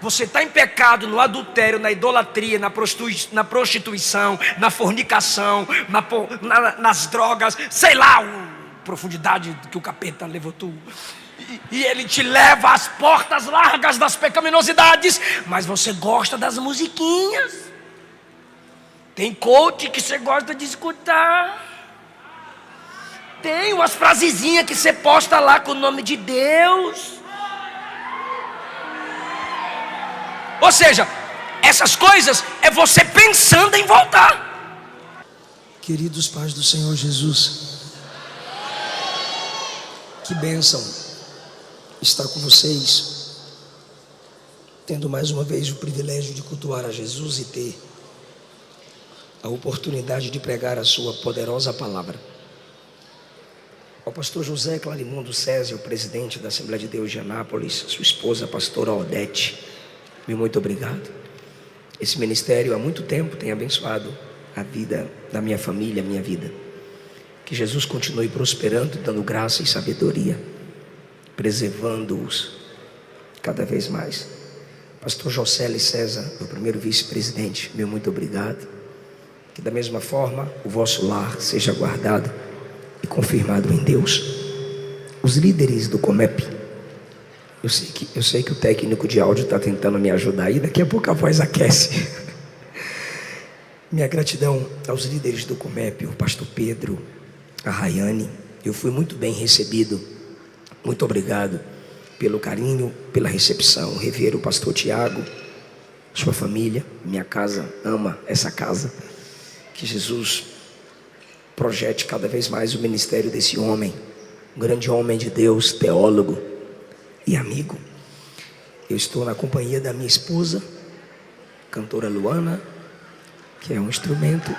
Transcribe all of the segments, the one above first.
Você está em pecado, no adultério, na idolatria, na prostituição, na fornicação, nas drogas, sei lá, profundidade que o capeta levou tu. E ele te leva às portas largas das pecaminosidades, mas você gosta das musiquinhas. Tem coach que você gosta de escutar. Tem umas frasezinhas que você posta lá com o nome de Deus. Ou seja, essas coisas é você pensando em voltar. Queridos pais do Senhor Jesus, que bênção estar com vocês, tendo mais uma vez o privilégio de cultuar a Jesus e ter a oportunidade de pregar a sua poderosa palavra. Ao pastor José Clarimundo César, o presidente da Assembleia de Deus de Anápolis, sua esposa, a pastora Odete, meu muito obrigado. Esse ministério há muito tempo tem abençoado a vida da minha família, a minha vida. Que Jesus continue prosperando, dando graça e sabedoria, preservando-os cada vez mais. Pastor Jocely César, meu primeiro vice-presidente, meu muito obrigado. Que da mesma forma o vosso lar seja guardado e confirmado em Deus. Os líderes do Comep, eu sei que o técnico de áudio está tentando me ajudar aí, daqui a pouco a voz aquece. Minha gratidão aos líderes do Comep, o pastor Pedro, a Rayane. Eu fui muito bem recebido. Muito obrigado pelo carinho, pela recepção. Rever o pastor Tiago, sua família, minha casa ama essa casa. Que Jesus projete cada vez mais o ministério desse homem, um grande homem de Deus, teólogo e amigo. Eu estou na companhia da minha esposa, cantora Luana, que é um instrumento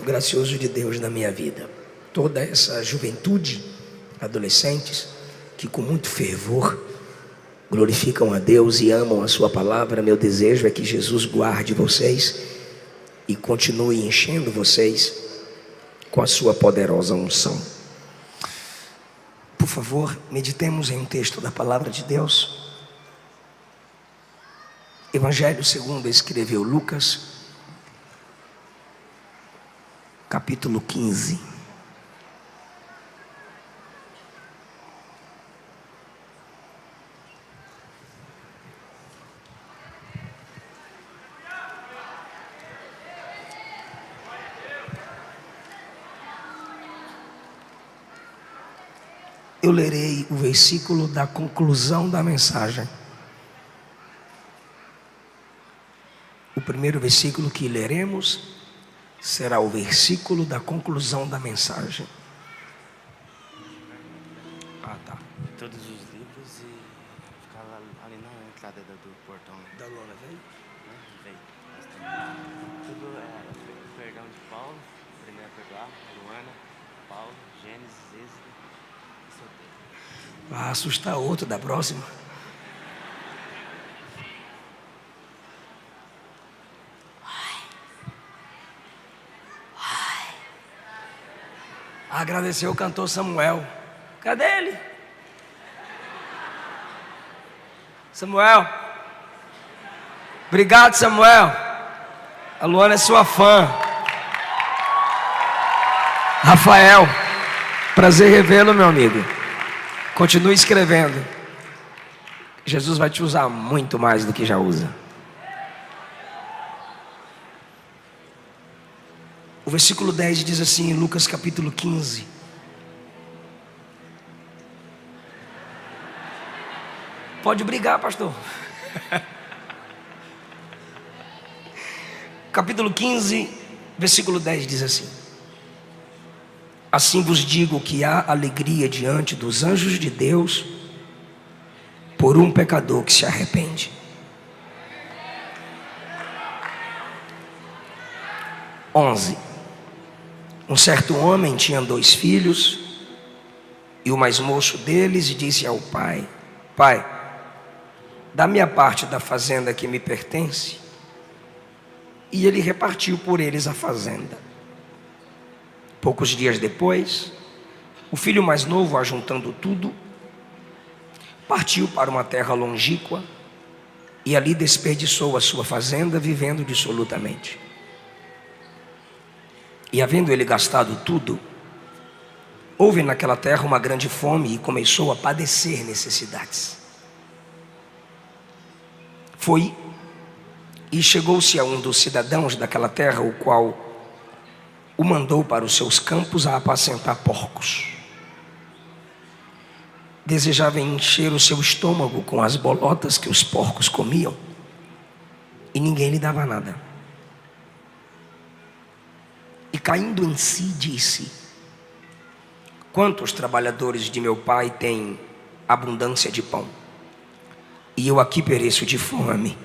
gracioso de Deus na minha vida. Toda essa juventude, adolescentes, que com muito fervor glorificam a Deus e amam a sua palavra. Meu desejo é que Jesus guarde vocês e continue enchendo vocês com a sua poderosa unção. Por favor, meditemos em um texto da palavra de Deus. Evangelho segundo escreveu Lucas, capítulo 15. Eu lerei o versículo da conclusão da mensagem. O primeiro versículo que leremos será o versículo da conclusão da mensagem. Tá. Todos os livros e ficava ali na entrada do portão. Da Luana veio? Veio. Tudo é perdão de Paulo, primeiro perdoar, Luana, Paulo, Gênesis, Êxodo. Vai assustar outro da próxima. Agradecer o cantor Samuel. Cadê ele? Samuel. Obrigado, Samuel. A Luana é sua fã. Rafael, prazer revê-lo, meu amigo. Continue escrevendo. Jesus vai te usar muito mais do que já usa. O versículo 10 diz assim, em Lucas capítulo 15. Pode brigar, pastor. Capítulo 15, versículo 10 diz assim: assim vos digo que há alegria diante dos anjos de Deus por um pecador que se arrepende. 11. Um certo homem tinha 2 filhos, e o mais moço deles disse ao pai: Pai, dá-me a parte da fazenda que me pertence. E ele repartiu por eles a fazenda. Poucos dias depois, o filho mais novo, ajuntando tudo, partiu para uma terra longínqua e ali desperdiçou a sua fazenda, vivendo dissolutamente. E havendo ele gastado tudo, houve naquela terra uma grande fome e começou a padecer necessidades. Foi e chegou-se a um dos cidadãos daquela terra, o qual o mandou para os seus campos a apacentar porcos. Desejava encher o seu estômago com as bolotas que os porcos comiam, e ninguém lhe dava nada. E caindo em si, disse: quantos trabalhadores de meu pai têm abundância de pão, e eu aqui pereço de fome.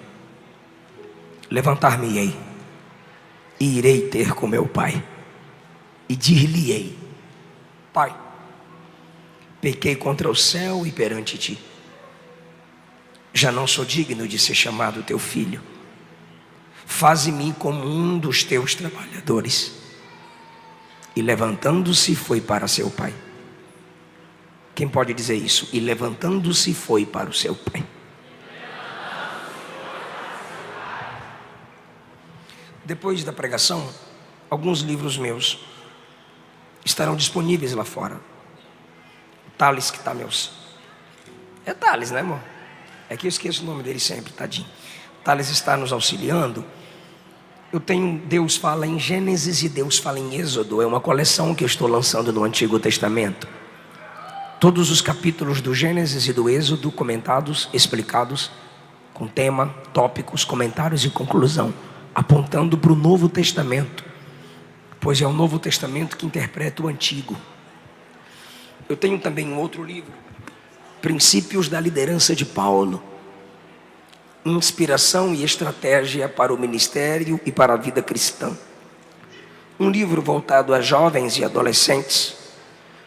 Levantar-me-ei e irei ter com meu pai, e dir-lhe-ei: Pai, pequei contra o céu e perante ti. Já não sou digno de ser chamado teu filho. Faze-me como um dos teus trabalhadores. E levantando-se foi para seu pai. Quem pode dizer isso? E levantando-se foi para o seu pai. Depois da pregação, alguns livros meus estarão disponíveis lá fora. O Thales que está meus... É Thales, né, amor? É que eu esqueço o nome dele sempre, tadinho. O Thales está nos auxiliando. Eu tenho Deus fala em Gênesis e Deus fala em Êxodo. É uma coleção que eu estou lançando no Antigo Testamento. Todos os capítulos do Gênesis e do Êxodo comentados, explicados, com tema, tópicos, comentários e conclusão, apontando para o Novo Testamento, pois é o Novo Testamento que interpreta o Antigo. Eu tenho também um outro livro, Princípios da Liderança de Paulo, Inspiração e Estratégia para o Ministério e para a Vida Cristã. Um livro voltado a jovens e adolescentes,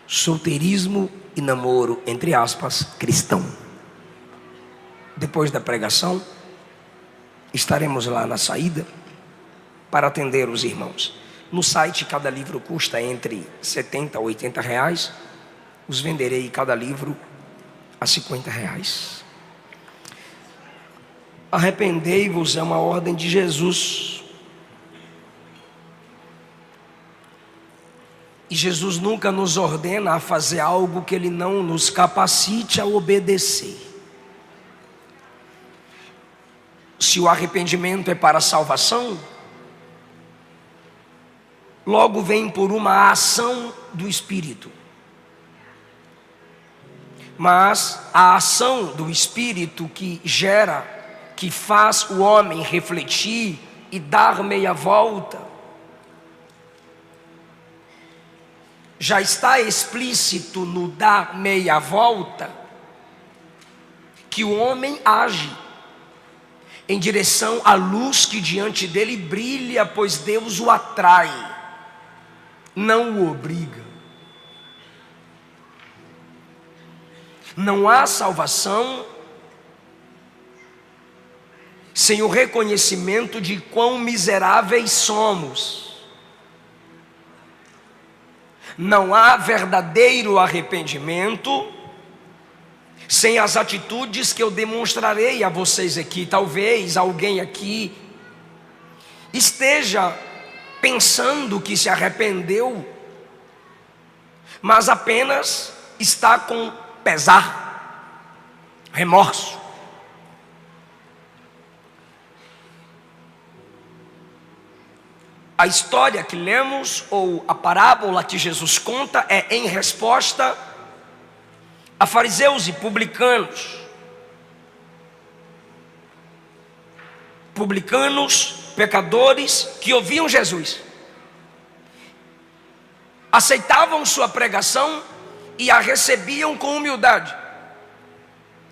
Solteirismo e Namoro, entre aspas, cristão. Depois da pregação, estaremos lá na saída para atender os irmãos. No site, cada livro custa entre 70 a 80 reais. Os venderei cada livro a 50 reais. Arrependei-vos é uma ordem de Jesus. E Jesus nunca nos ordena a fazer algo que Ele não nos capacite a obedecer. Se o arrependimento é para a salvação, logo vem por uma ação do Espírito. Mas a ação do Espírito que gera, que faz o homem refletir e dar meia volta, já está explícito no dar meia volta, que o homem age em direção à luz que diante dele brilha, pois Deus o atrai, não o obriga. Não há salvação sem o reconhecimento de quão miseráveis somos. Não há verdadeiro arrependimento sem as atitudes que eu demonstrarei a vocês aqui. Talvez alguém aqui esteja pensando que se arrependeu, mas apenas está com pesar, remorso. A história que lemos, ou a parábola que Jesus conta, é em resposta a fariseus e publicanos. Publicanos, pecadores, que ouviam Jesus, aceitavam sua pregação e a recebiam com humildade.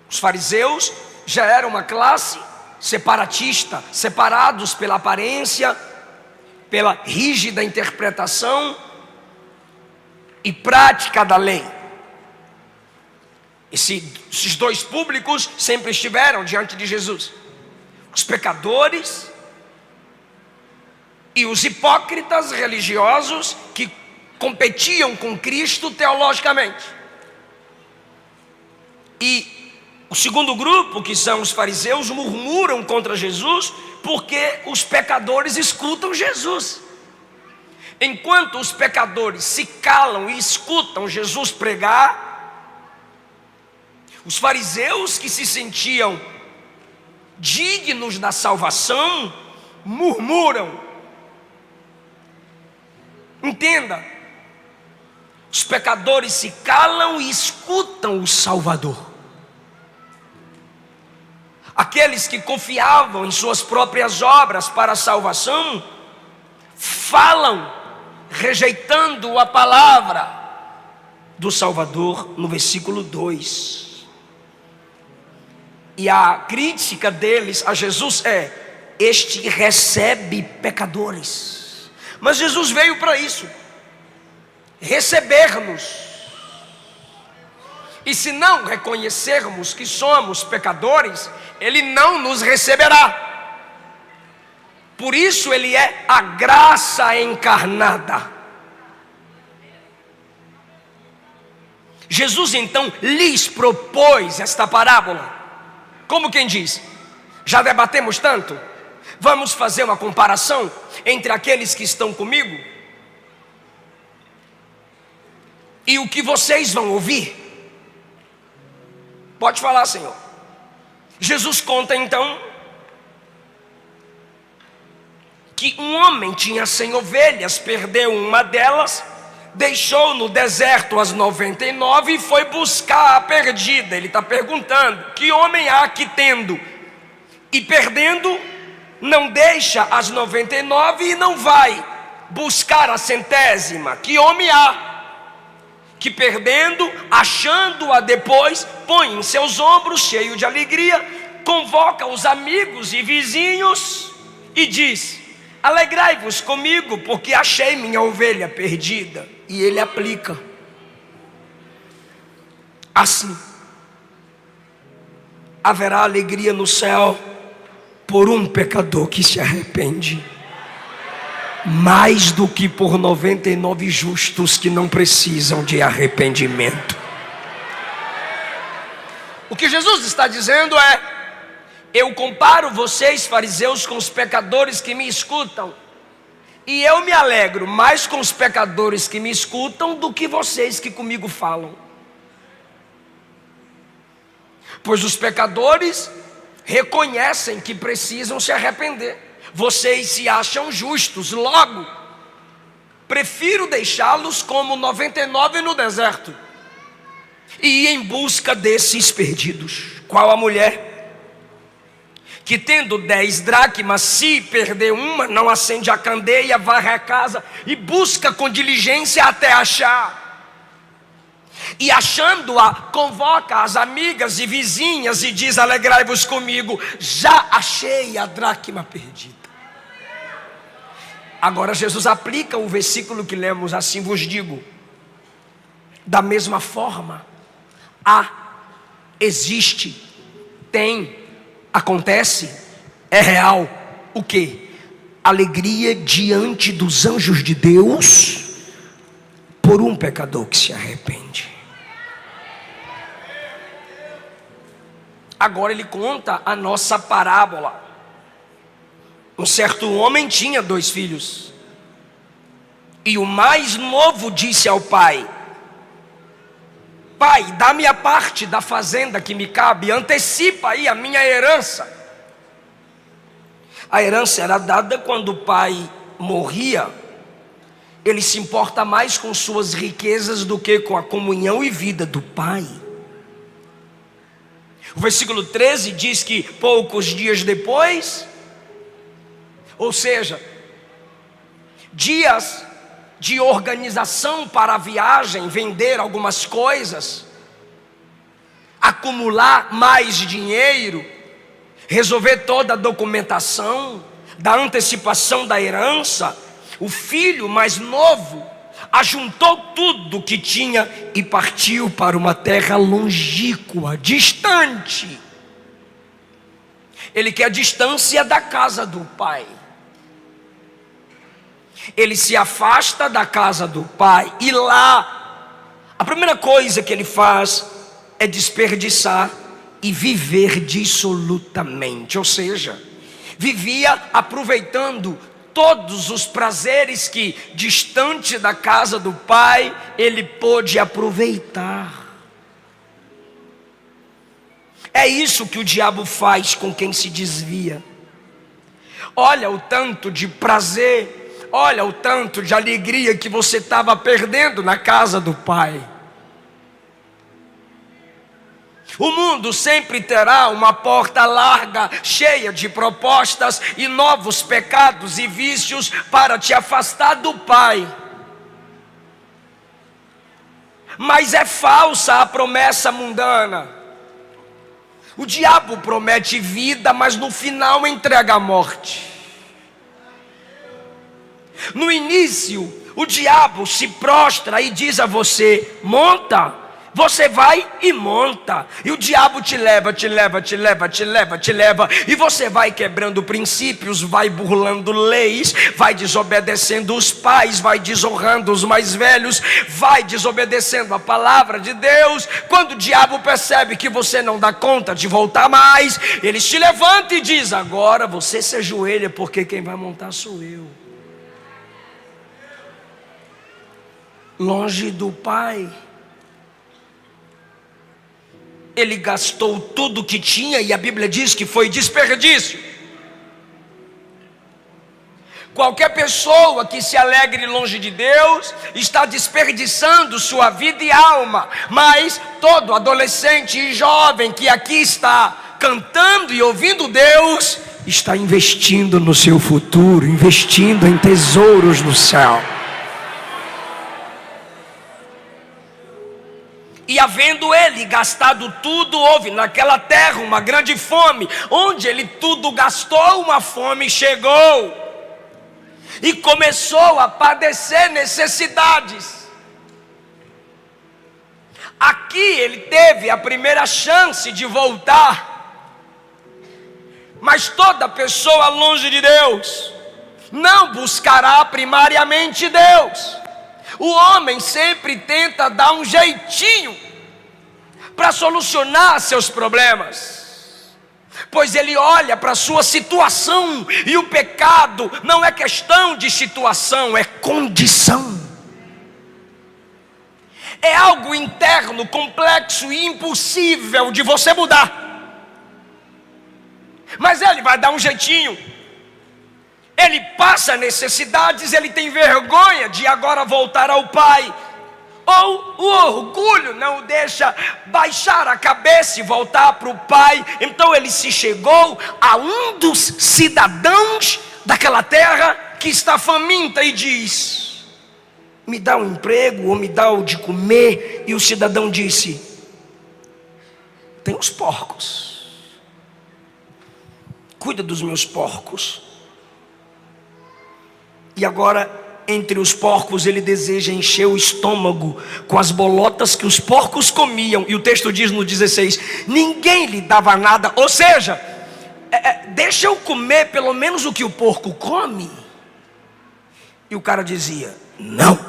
Os fariseus já eram uma classe separatista, separados pela aparência, pela rígida interpretação e prática da lei. Esses dois públicos sempre estiveram diante de Jesus: os pecadores e os hipócritas religiosos que competiam com Cristo teologicamente. E o segundo grupo, que são os fariseus, murmuram contra Jesus porque os pecadores escutam Jesus. Enquanto os pecadores se calam e escutam Jesus pregar, os fariseus, que se sentiam dignos da salvação, murmuram. Entenda, os pecadores se calam e escutam o Salvador. Aqueles que confiavam em suas próprias obras para a salvação, falam rejeitando a palavra do Salvador no versículo 2. E a crítica deles a Jesus é: este recebe pecadores. Mas Jesus veio para isso, receber-nos. E se não reconhecermos que somos pecadores, Ele não nos receberá. Por isso Ele é a graça encarnada. Jesus então lhes propôs esta parábola. Como quem diz: já debatemos tanto, vamos fazer uma comparação entre aqueles que estão comigo e o que vocês vão ouvir. Pode falar, Senhor. Jesus conta então que um homem tinha 100 ovelhas, perdeu uma delas, deixou no deserto as 99 e foi buscar a perdida. Ele está perguntando: que homem há que tendo e perdendo, não deixa as 99 e não vai buscar a 100ª? Que homem há que perdendo, achando-a depois, põe em seus ombros, cheio de alegria, convoca os amigos e vizinhos e diz: alegrai-vos comigo, porque achei minha ovelha perdida? E ele aplica assim: haverá alegria no céu por um pecador que se arrepende, mais do que por 99 justos que não precisam de arrependimento. O que Jesus está dizendo é: eu comparo vocês, fariseus, com os pecadores que me escutam, e eu me alegro mais com os pecadores que me escutam do que vocês que comigo falam. Pois os pecadores reconhecem que precisam se arrepender. Vocês se acham justos, logo prefiro deixá-los como 99 no deserto e ir em busca desses perdidos. Qual a mulher que, tendo 10 dracmas, se perder uma, não acende a candeia, varre a casa e busca com diligência até achar? E achando-a, convoca as amigas e vizinhas e diz: alegrai-vos comigo, já achei a dracma perdida. Agora Jesus aplica o versículo que lemos: assim vos digo, da mesma forma, existe, tem, acontece, é real, o que? Alegria diante dos anjos de Deus por um pecador que se arrepende. Agora ele conta a nossa parábola. Um certo homem tinha 2 filhos, e o mais novo disse ao pai: pai, dá-me a parte da fazenda que me cabe, antecipa aí a minha herança. A herança era dada quando o pai morria. Ele se importa mais com suas riquezas do que com a comunhão e vida do pai. O versículo 13 diz que poucos dias depois, ou seja, dias de organização para a viagem, vender algumas coisas, acumular mais dinheiro, resolver toda a documentação da antecipação da herança, o filho mais novo ajuntou tudo que tinha e partiu para uma terra longínqua, distante. Ele quer a distância da casa do pai. Ele se afasta da casa do pai e lá, a primeira coisa que ele faz é desperdiçar e viver dissolutamente. Ou seja, vivia aproveitando todos os prazeres que, distante da casa do pai, ele pôde aproveitar. É isso que o diabo faz com quem se desvia. Olha o tanto de prazer, olha o tanto de alegria que você estava perdendo na casa do pai. O mundo sempre terá uma porta larga, cheia de propostas e novos pecados e vícios para te afastar do pai. Mas é falsa a promessa mundana. O diabo promete vida, mas no final entrega a morte. No início, o diabo se prostra e diz a você: monta. Você vai e monta, e o diabo te leva, e você vai quebrando princípios, vai burlando leis, vai desobedecendo os pais, vai desonrando os mais velhos, vai desobedecendo a palavra de Deus. Quando o diabo percebe que você não dá conta de voltar mais, ele te levanta e diz: agora você se ajoelha, porque quem vai montar sou eu. Longe do pai, ele gastou tudo que tinha, e a Bíblia diz que foi desperdício. Qualquer pessoa que se alegre longe de Deus está desperdiçando sua vida e alma. Mas todo adolescente e jovem que aqui está cantando e ouvindo Deus, está investindo no seu futuro, investindo em tesouros no céu. E havendo ele gastado tudo, houve naquela terra uma grande fome. Onde ele tudo gastou, uma fome chegou e começou a padecer necessidades. Aqui ele teve a primeira chance de voltar. Mas toda pessoa longe de Deus não buscará primariamente Deus. O homem sempre tenta dar um jeitinho para solucionar seus problemas, pois ele olha para a sua situação, e o pecado não é questão de situação, é condição. É algo interno, complexo e impossível de você mudar. Mas ele vai dar um jeitinho. Ele passa necessidades, ele tem vergonha de agora voltar ao pai. Ou o orgulho não o deixa baixar a cabeça e voltar para o pai. Então ele se chegou a um dos cidadãos daquela terra que está faminta e diz: me dá um emprego ou me dá o de comer. E o cidadão disse: tem os porcos, cuida dos meus porcos. E agora, entre os porcos, ele deseja encher o estômago com as bolotas que os porcos comiam. E o texto diz no 16: ninguém lhe dava nada. Ou seja, deixa eu comer pelo menos o que o porco come. E o cara dizia: não,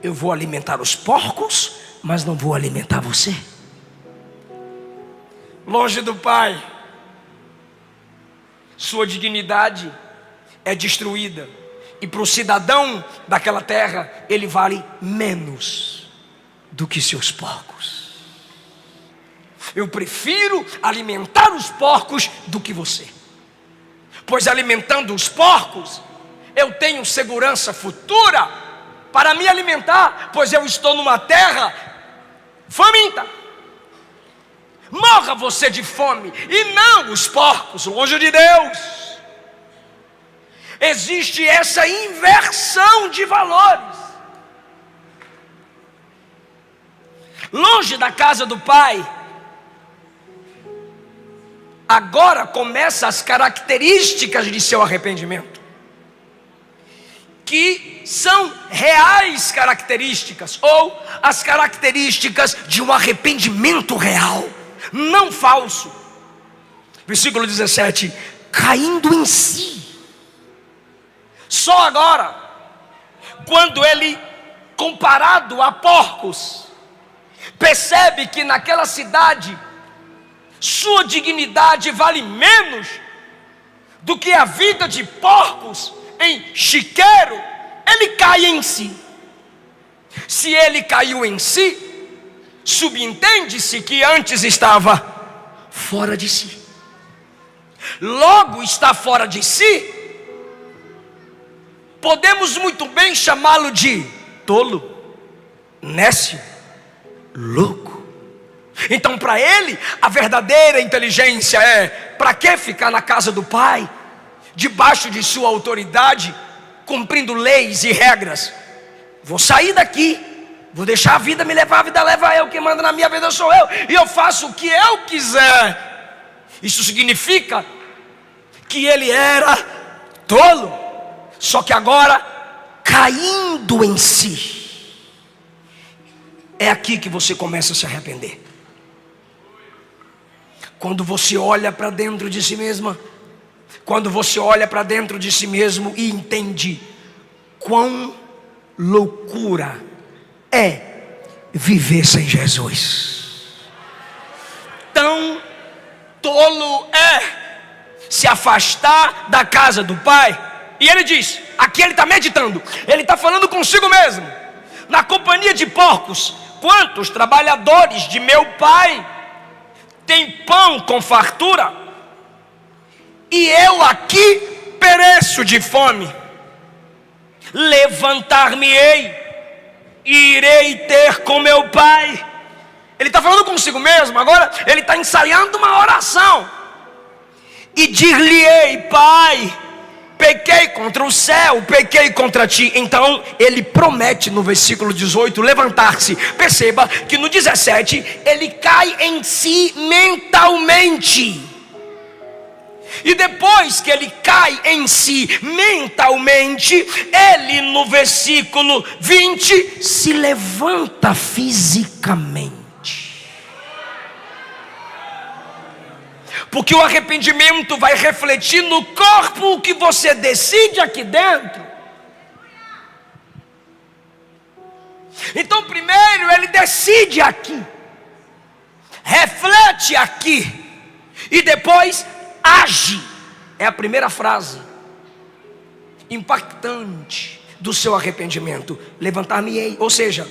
eu vou alimentar os porcos, mas não vou alimentar você. Longe do pai, sua dignidade é destruída. E para o cidadão daquela terra, ele vale menos do que seus porcos. Eu prefiro alimentar os porcos do que você, pois alimentando os porcos, eu tenho segurança futura para me alimentar, pois eu estou numa terra faminta. Morra você de fome, e não os porcos, longe de Deus. Existe essa inversão de valores. Longe da casa do pai, agora começam as características de seu arrependimento, que são reais características, ou as características de um arrependimento real, não falso. Versículo 17: caindo em si, Só agora, quando ele, comparado a porcos, percebe que naquela cidade sua dignidade vale menos do que a vida de porcos em chiqueiro, ele cai em si. Se ele caiu em si, subentende-se que antes estava fora de si. Logo está fora de si, podemos muito bem chamá-lo de tolo, nécio, louco. Então para ele, a verdadeira inteligência é: para que ficar na casa do pai, debaixo de sua autoridade, cumprindo leis e regras? Vou sair daqui, vou deixar a vida me levar, a vida leva eu, quem manda na minha vida sou eu, e eu faço o que eu quiser. Isso significa que ele era tolo, só que agora caindo em si. É aqui que você começa a se arrepender. Quando você olha para dentro de si mesma, quando você olha para dentro de si mesmo e entende quão loucura é viver sem Jesus. Tão tolo é se afastar da casa do Pai. E ele diz, aqui ele está meditando, ele está falando consigo mesmo: na companhia de porcos, quantos trabalhadores de meu Pai têm pão com fartura, e eu aqui pereço de fome. Levantar-me-ei e irei ter com meu Pai. Ele está falando consigo mesmo, agora ele está ensaiando uma oração. E dir-lhe-ei: Pai, pequei contra o céu, pequei contra ti. Então ele promete no versículo 18 levantar-se. Perceba que no 17 ele cai em si mentalmente. E depois que ele cai em si mentalmente, ele no versículo 20 se levanta fisicamente. Porque o arrependimento vai refletir no corpo o que você decide aqui dentro. Então primeiro ele decide aqui, reflete aqui, e depois age. É a primeira frase impactante do seu arrependimento: levantar-me-ei. Ou seja,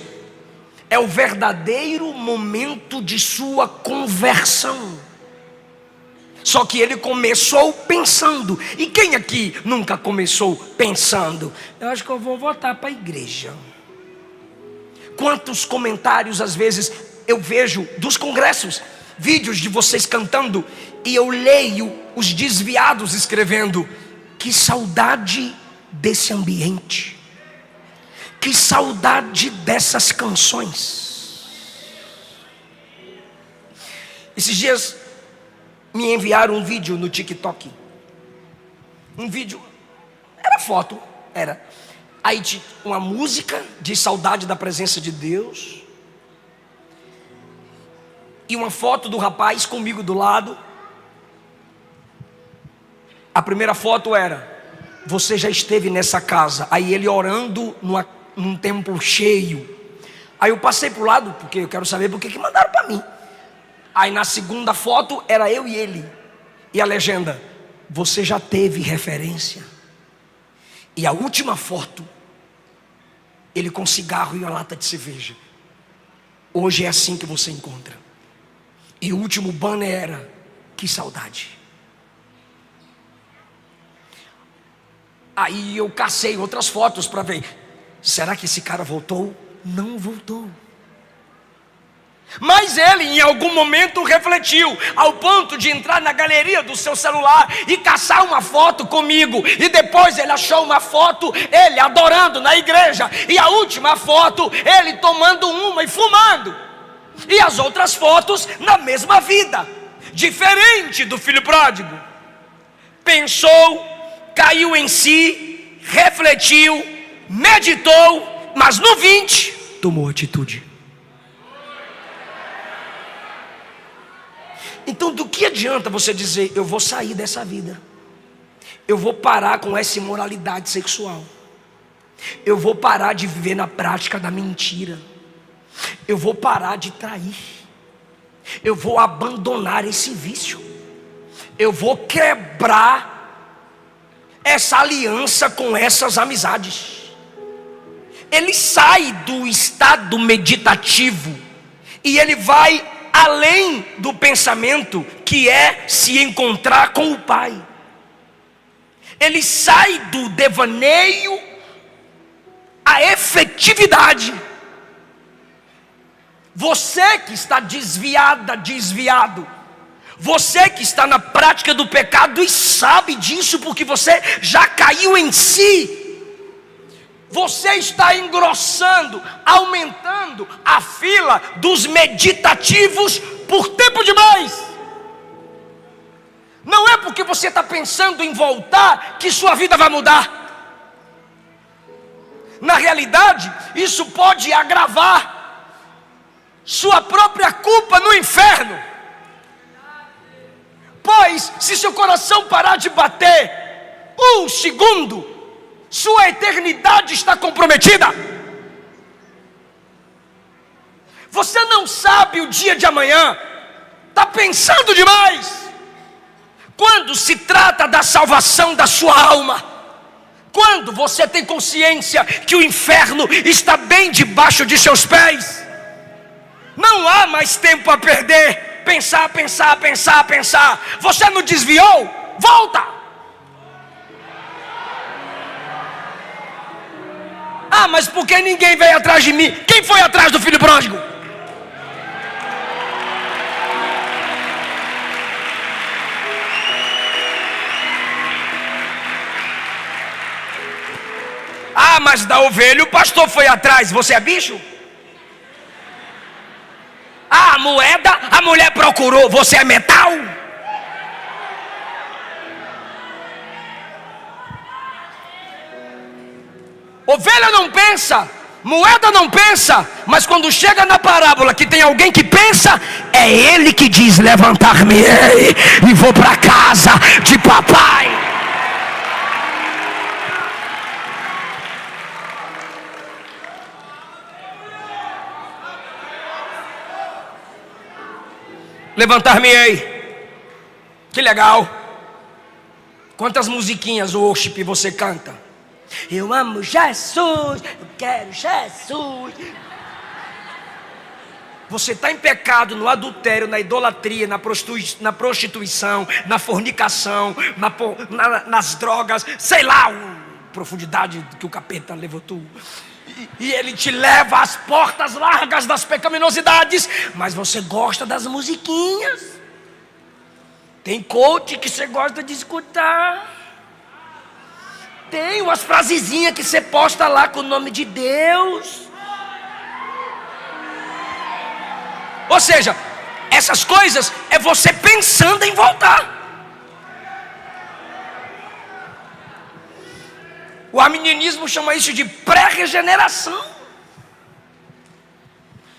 é o verdadeiro momento de sua conversão. Só que ele começou pensando. E quem aqui nunca começou pensando? Eu acho que eu vou voltar para a igreja. Quantos comentários às vezes eu vejo dos congressos, vídeos de vocês cantando, e eu leio os desviados escrevendo: que saudade desse ambiente, que saudade dessas canções. Esses dias me enviaram um vídeo no TikTok. Um vídeo, era foto, era. Aí tinha uma música de saudade da presença de Deus, e uma foto do rapaz comigo do lado. A primeira foto era: você já esteve nessa casa? Aí ele orando num templo cheio. Aí eu passei para o lado, porque eu quero saber por que mandaram para mim. Aí na segunda foto era eu e ele, e a legenda: você já teve referência? E a última foto, ele com cigarro e uma lata de cerveja. Hoje é assim que você encontra. E o último banner era: que saudade. Aí eu cacei outras fotos para ver, será que esse cara voltou? Não voltou. Mas ele em algum momento refletiu, ao ponto de entrar na galeria do seu celular e caçar uma foto comigo. E depois ele achou uma foto, ele adorando na igreja, e a última foto, ele tomando uma e fumando. E as outras fotos na mesma vida, diferente do filho pródigo. Pensou, caiu em si, refletiu, meditou, mas no 20 tomou atitude. Então do que adianta você dizer: eu vou sair dessa vida, Eu vou parar com essa imoralidade sexual. Eu vou parar de viver na prática da mentira. Eu vou parar de trair. Eu vou abandonar esse vício. Eu vou quebrar essa aliança com essas amizades. Ele sai do estado meditativo e ele vai além do pensamento, que é se encontrar com o Pai. Ele sai do devaneio à efetividade. Você que está desviada, desviado, você que está na prática do pecado e sabe disso porque você já caiu em si, você está engrossando, aumentando a fila dos meditativos por tempo demais. Não é porque você está pensando em voltar que sua vida vai mudar. Na realidade, isso pode agravar sua própria culpa no inferno. Pois, se seu coração parar de bater um segundo, sua eternidade está comprometida. Você não sabe o dia de amanhã, está pensando demais. Quando se trata da salvação da sua alma, quando você tem consciência que o inferno está bem debaixo de seus pés, não há mais tempo a perder. Pensar. Você não desviou? Volta! Ah, mas por que ninguém veio atrás de mim? Quem foi atrás do filho pródigo? Ah, mas da ovelha o pastor foi atrás. Você é bicho? Ah, a moeda a mulher procurou. Você é metal? Ovelha não pensa, moeda não pensa, mas quando chega na parábola que tem alguém que pensa, é ele que diz: levantar-me-ei e vou para casa de papai. Levantar-me-ei. Que legal. Quantas musiquinhas worship você canta? Eu amo Jesus, eu quero Jesus. Você está em pecado, no adultério, na idolatria, na prostituição, na fornicação, nas drogas, sei lá, a profundidade que o capeta levou tu. E ele te leva às portas largas das pecaminosidades, mas você gosta das musiquinhas. Tem coach que você gosta de escutar. Tem umas frasezinhas que você posta lá com o nome de Deus. Ou seja, essas coisas é você pensando em voltar. O arminianismo chama isso de pré-regeneração.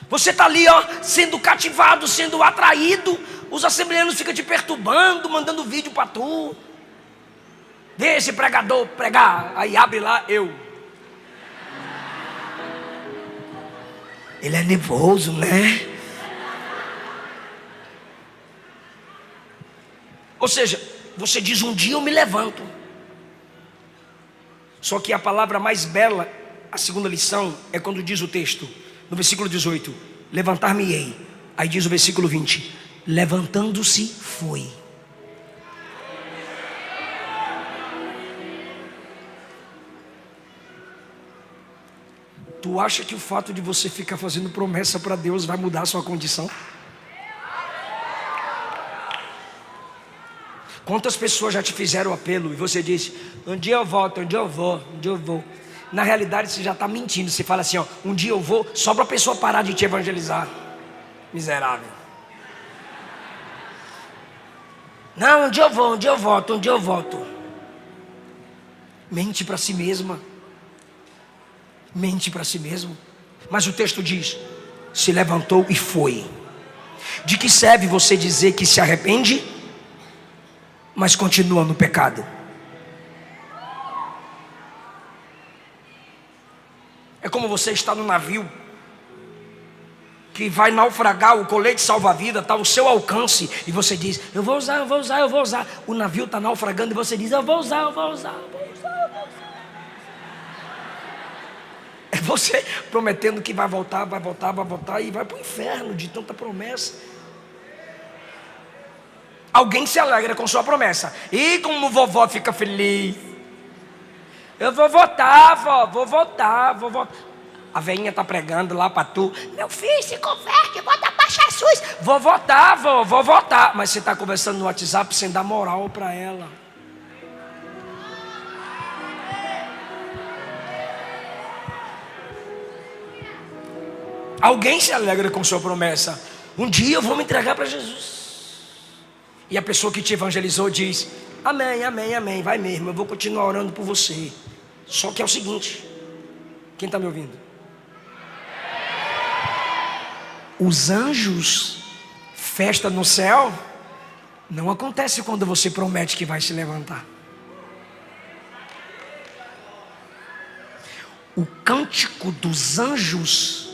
Você está ali, ó, sendo cativado, sendo atraído. Os assembleanos ficam te perturbando, mandando vídeo para tu. Vê esse pregador pregar. Aí abre lá, eu. Ele é nervoso, né? Ou seja, você diz: um dia eu me levanto. Só que a palavra mais bela, a segunda lição, é quando diz o texto, no versículo 18: levantar-me-ei. Aí diz o versículo 20: levantando-se foi. Tu acha que o fato de você ficar fazendo promessa para Deus vai mudar a sua condição? Quantas pessoas já te fizeram apelo e você disse: um dia eu volto, um dia eu vou. Na realidade você já está mentindo. Você fala assim, ó: um dia eu vou, só para a pessoa parar de te evangelizar. Miserável. Não, um dia eu vou, um dia eu volto. Mente para si mesma. Mente para si mesmo. Mas o texto diz: se levantou e foi. De que serve você dizer que se arrepende, mas continua no pecado? É como você está no navio que vai naufragar, o colete salva-vida está ao seu alcance, e você diz, eu vou usar, eu vou usar, eu vou usar. O navio está naufragando e você diz, eu vou usar, eu vou usar, eu vou usar, eu vou usar. É você prometendo que vai voltar, vai voltar, vai voltar, e vai para o inferno de tanta promessa. Alguém se alegra com sua promessa. E como vovó fica feliz. Eu vou votar, vó, vou votar, vou votar. A velhinha está pregando lá para tu. Meu filho, se converte, vota para Jesus. Vou votar, vó, vou votar. Mas você está conversando no WhatsApp sem dar moral para ela. Alguém se alegra com sua promessa. Um dia eu vou me entregar para Jesus. E a pessoa que te evangelizou diz, amém, amém, amém, vai mesmo, eu vou continuar orando por você. Só que é o seguinte, quem está me ouvindo? Os anjos, festa no céu, não acontece quando você promete que vai se levantar. O cântico dos anjos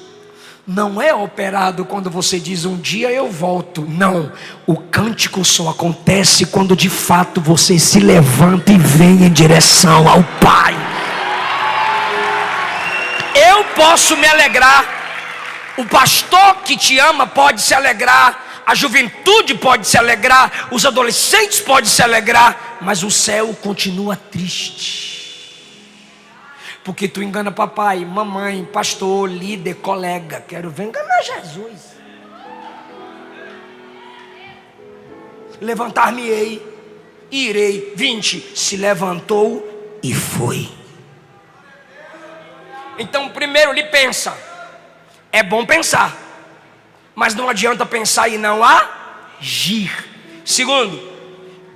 não é operado quando você diz um dia eu volto. Não, o cântico só acontece quando de fato você se levanta e vem em direção ao Pai. Eu posso me alegrar, o pastor que te ama pode se alegrar, a juventude pode se alegrar, os adolescentes podem se alegrar, mas o céu continua triste. Porque tu engana papai, mamãe, pastor, líder, colega. Quero ver enganar Jesus. Levantar-me-ei, irei. 20, se levantou e foi. Então primeiro ele pensa. É bom pensar, mas não adianta pensar e não agir. Segundo,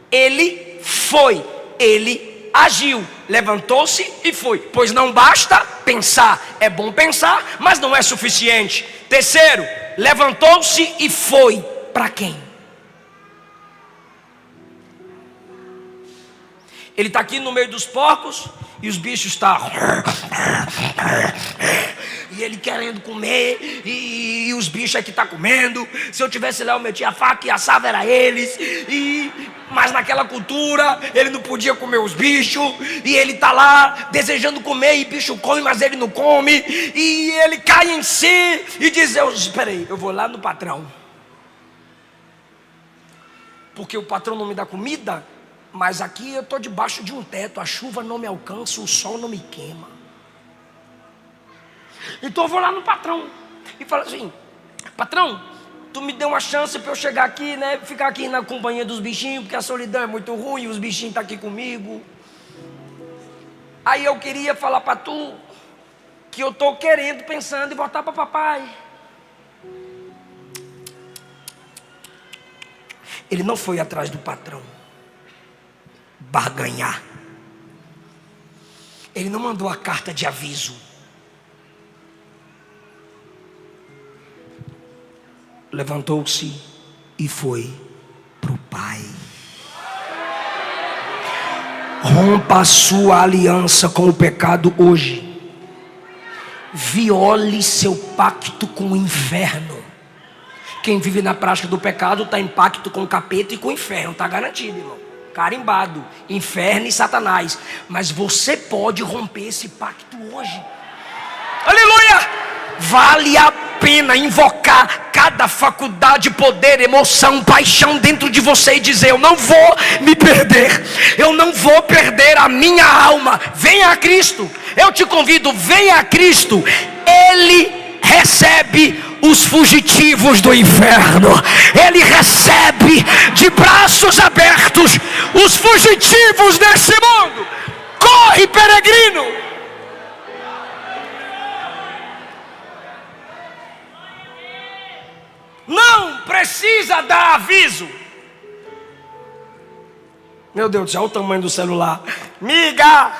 ele foi, ele agiu, levantou-se e foi. Pois não basta pensar, é bom pensar, mas não é suficiente. Terceiro, levantou-se e foi. Para quem? Ele está aqui no meio dos porcos e os bichos estão... E ele querendo comer, e os bichos é que estão comendo. Se eu tivesse lá, eu metia a faca e assava era eles. Mas naquela cultura, ele não podia comer os bichos. E ele está lá desejando comer, e bicho come, mas ele não come. E ele cai em si e diz, espera aí, eu vou lá no patrão. Porque o patrão não me dá comida, mas aqui eu estou debaixo de um teto. A chuva não me alcança, o sol não me queima. Então eu vou lá no patrão e falo assim, patrão, tu me deu uma chance para eu chegar aqui, né? Ficar aqui na companhia dos bichinhos, porque a solidão é muito ruim, os bichinhos estão aqui comigo. Aí eu queria falar para tu que eu estou querendo, pensando em voltar para papai. Ele não foi atrás do patrão barganhar. Ele não mandou a carta de aviso. Levantou-se e foi para o Pai. Rompa a sua aliança com o pecado hoje. Viole seu pacto com o inferno. Quem vive na prática do pecado está em pacto com o capeta e com o inferno. Está garantido, irmão. Carimbado. Inferno e Satanás. Mas você pode romper esse pacto hoje. Aleluia! Vale a pena invocar cada faculdade, poder, emoção, paixão dentro de você e dizer, eu não vou me perder, eu não vou perder a minha alma. Venha a Cristo, eu te convido, venha a Cristo. Ele recebe os fugitivos do inferno, Ele recebe de braços abertos os fugitivos desse mundo. Corre, peregrino! Não precisa dar aviso. Meu Deus do céu, olha o tamanho do celular. Miga,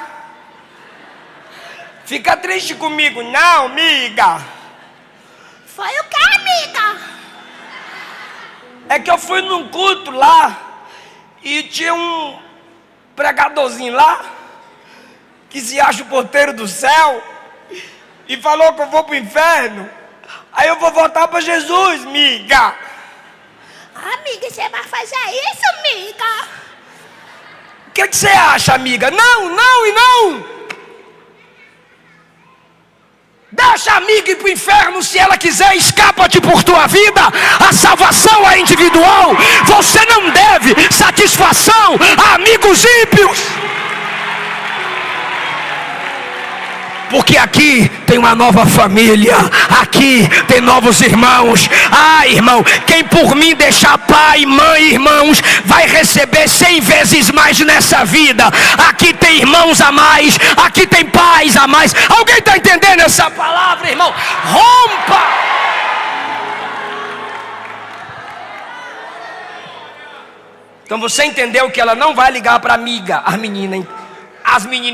fica triste comigo. Não, miga. Foi o que, amiga? É que eu fui num culto lá e tinha um pregadorzinho lá que se acha o porteiro do céu. e falou que eu vou para o inferno, aí eu vou voltar para Jesus, miga. Amiga, você vai fazer isso, amiga? O que você acha, amiga? Não, não e não. Deixa a amiga ir para o inferno se ela quiser, escapa-te por tua vida. A salvação é individual. Você não deve satisfação a amigos ímpios. Porque aqui tem uma nova família, aqui tem novos irmãos. Ah, irmão, quem por mim deixar pai, mãe, irmãos, vai receber 100 vezes mais nessa vida. Aqui tem irmãos a mais, aqui tem pais a mais. Alguém está entendendo essa palavra, irmão? Rompa! Então você entendeu que ela não vai ligar para a amiga. As meninas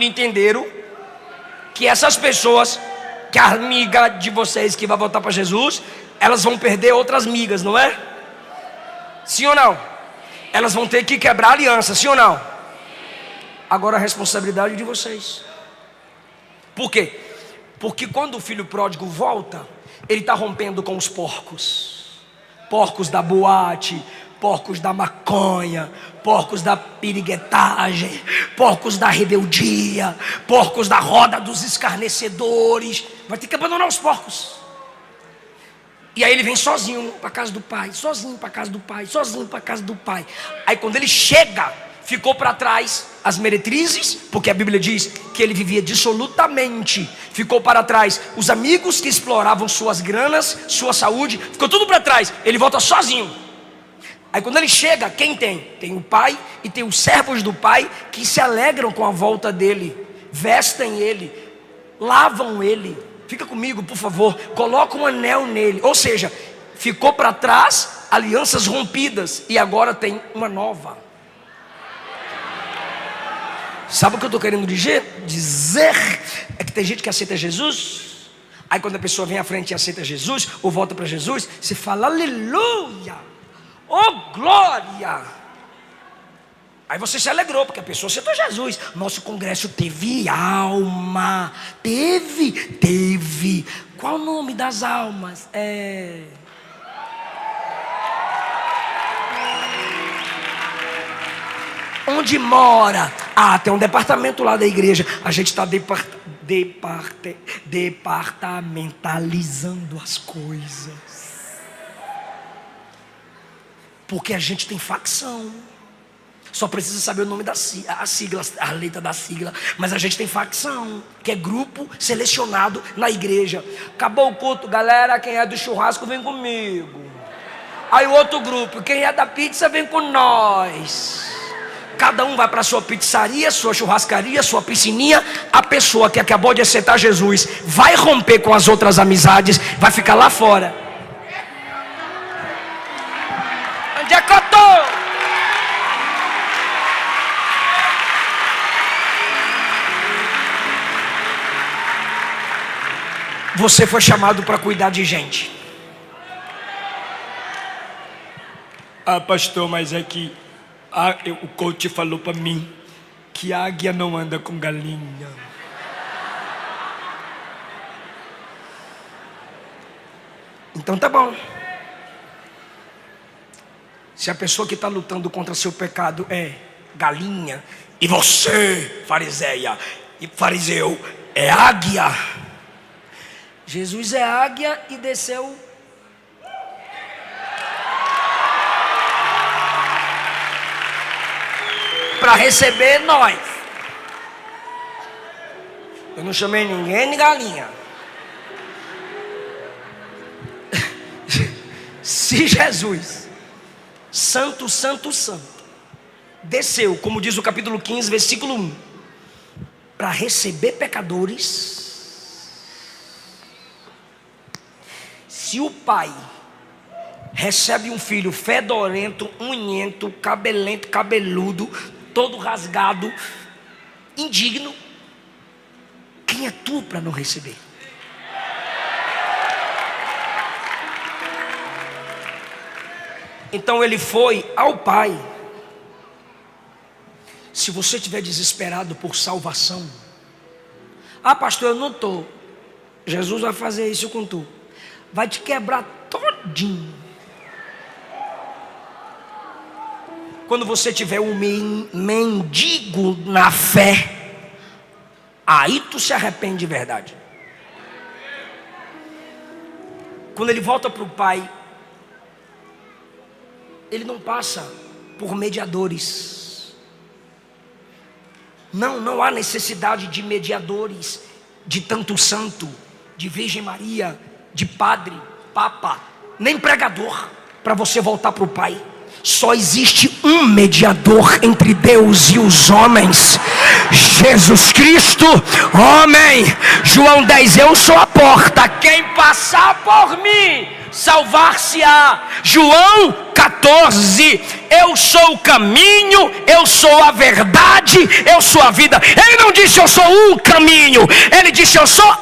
entenderam que essas pessoas, que a amiga de vocês que vai voltar para Jesus, elas vão perder outras migas, não é? Sim ou não? Elas vão ter que quebrar a aliança, sim ou não? Agora a responsabilidade é de vocês. Por quê? Porque quando o filho pródigo volta, ele está rompendo com os porcos. Porcos da boate, porcos da maconha, porcos da piriguetagem, porcos da rebeldia, porcos da roda dos escarnecedores. Vai ter que abandonar os porcos. E aí ele vem sozinho para casa do pai, sozinho para casa do pai, sozinho para casa do pai. Aí quando ele chega, ficou para trás as meretrizes, porque a Bíblia diz que ele vivia dissolutamente. Ficou para trás os amigos que exploravam suas granas, sua saúde, ficou tudo para trás. Ele volta sozinho. Aí quando ele chega, quem tem? Tem o pai e tem os servos do pai que se alegram com a volta dele, vestem ele, lavam ele. Fica comigo, por favor, coloca um anel nele. Ou seja, ficou para trás alianças rompidas e agora tem uma nova. Sabe o que eu estou querendo dizer? É que tem gente que aceita Jesus. Aí quando a pessoa vem à frente e aceita Jesus, ou volta para Jesus, você fala aleluia. Oh glória! Aí você se alegrou, porque a pessoa aceitou Jesus. Nosso congresso teve alma. Teve. Qual o nome das almas? Onde mora? Ah, tem um departamento lá da igreja. A gente está departamentalizando as coisas. Porque a gente tem facção. Só precisa saber o nome da sigla, a letra da sigla. Mas a gente tem facção, que é grupo selecionado na igreja. Acabou o culto, galera, quem é do churrasco vem comigo. Aí o outro grupo, quem é da pizza vem com nós. Cada um vai para a sua pizzaria, sua churrascaria, sua piscininha. A pessoa que acabou de aceitar Jesus vai romper com as outras amizades, vai ficar lá fora. Onde é que eu tô? Você foi chamado para cuidar de gente. Ah, pastor, mas é que o coach falou para mim que a águia não anda com galinha. Então tá bom. Se a pessoa que está lutando contra seu pecado é galinha, e você, fariseia e fariseu, é águia. Jesus é águia e desceu para receber nós. Eu não chamei ninguém de galinha. Se Jesus, santo, desceu, como diz o capítulo 15, versículo 1, para receber pecadores. Se o pai recebe um filho fedorento, unhento, cabelento, cabeludo, todo rasgado, indigno, quem é tu para não receber? Então ele foi ao pai. Se você estiver desesperado por salvação, ah pastor, eu não estou. Jesus vai fazer isso com tu. Vai te quebrar todinho. Quando você tiver um mendigo na fé, aí tu se arrepende de verdade. Quando ele volta para o Pai, ele não passa por mediadores. Não há necessidade de mediadores, de tanto santo, de Virgem Maria, de padre, papa, nem pregador, para você voltar para o Pai. Só existe um mediador entre Deus e os homens, Jesus Cristo, homem. João 10, eu sou a porta, quem passar por mim salvar-se-á. João 14, eu sou o caminho, eu sou a verdade, eu sou a vida. Ele não disse eu sou um caminho, ele disse eu sou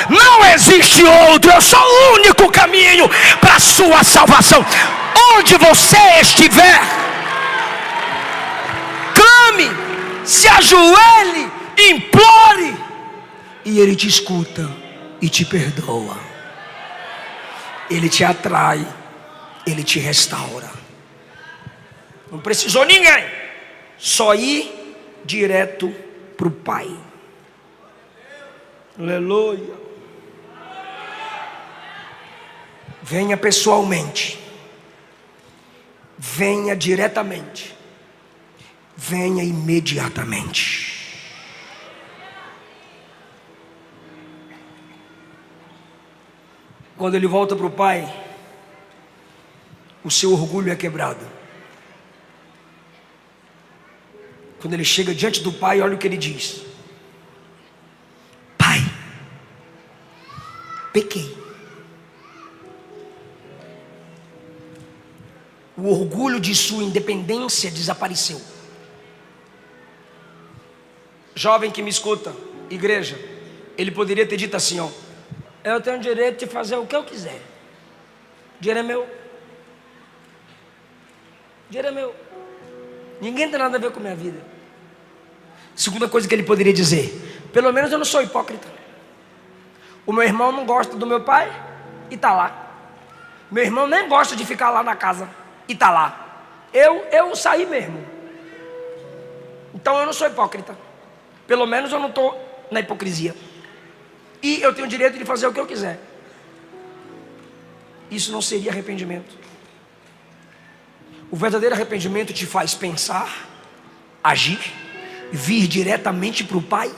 não existe outro, eu sou o único caminho para a sua salvação. Onde você estiver, clame, se ajoelhe, implore, e ele te escuta e te perdoa. Ele te atrai, ele te restaura. Não precisou ninguém, só ir direto para o Pai. Aleluia. Venha pessoalmente, venha diretamente, venha imediatamente. Quando ele volta para o Pai, o seu orgulho é quebrado. Quando ele chega diante do Pai, olha o que ele diz: Pai, pequei. O orgulho de sua independência desapareceu. Jovem que me escuta, igreja, ele poderia ter dito assim, ó: eu tenho o direito de fazer o que eu quiser. O dinheiro é meu. O dinheiro é meu. Ninguém tem nada a ver com a minha vida. Segunda coisa que ele poderia dizer: pelo menos eu não sou hipócrita. O meu irmão não gosta do meu pai e está lá. Meu irmão nem gosta de ficar lá na casa e está lá. Eu saí mesmo. Então eu não sou hipócrita. Pelo menos eu não estou na hipocrisia. E eu tenho o direito de fazer o que eu quiser. Isso não seria arrependimento. O verdadeiro arrependimento te faz pensar, agir, vir diretamente para o Pai